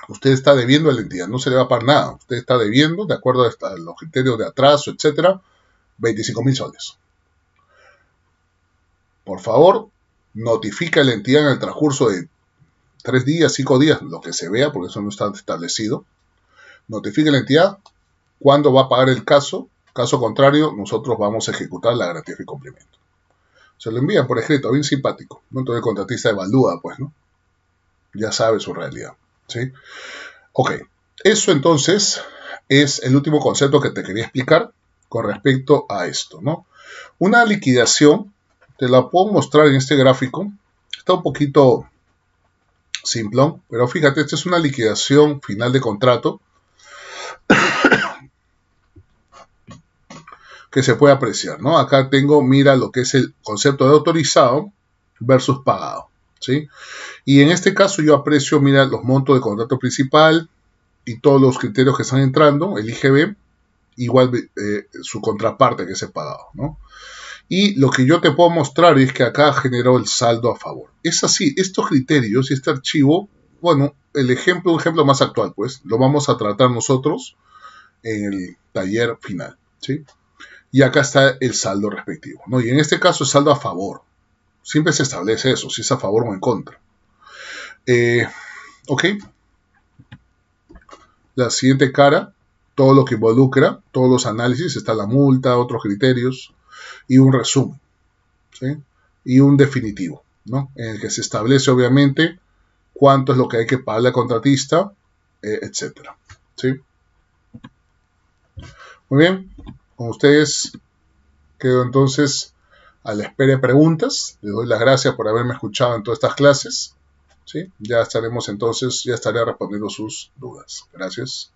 usted está debiendo a la entidad, no se le va a pagar nada. Usted está debiendo, de acuerdo a los criterios de atraso, etcétera, 25.000 soles. Por favor, notifica a la entidad en el transcurso de 3 días, 5 días, lo que se vea, porque eso no está establecido. Notifica a la entidad cuándo va a pagar el caso. Caso contrario, nosotros vamos a ejecutar la garantía de cumplimiento. Se lo envían por escrito, bien simpático. ¿No? Entonces el contratista evalúa, pues, ¿no? Ya sabe su realidad, ¿sí? Ok, eso entonces es el último concepto que te quería explicar con respecto a esto, ¿no? Una liquidación, te la puedo mostrar en este gráfico, está un poquito simplón, pero fíjate, esta es una liquidación final de contrato que se puede apreciar, ¿no? Acá tengo, mira lo que es el concepto de autorizado versus pagado, ¿sí? Y en este caso yo aprecio, mira, los montos de contrato principal y todos los criterios que están entrando, el IGB, igual su contraparte que se ha pagado, ¿no? Y lo que yo te puedo mostrar es que acá generó el saldo a favor. Es así, estos criterios y este archivo, bueno, un ejemplo más actual, pues, lo vamos a tratar nosotros en el taller final, ¿sí? Y acá está el saldo respectivo, ¿no? Y en este caso es saldo a favor. Siempre se establece eso, si es a favor o en contra. Ok. La siguiente cara, todo lo que involucra, todos los análisis, está la multa, otros criterios y un resumen, ¿sí? Y un definitivo, ¿no? En el que se establece obviamente cuánto es lo que hay que pagarle al contratista, etcétera, ¿sí? Muy bien, con ustedes quedo entonces a la espera de preguntas. Les doy las gracias por haberme escuchado en todas estas clases, ¿sí? Ya estaré respondiendo sus dudas. Gracias.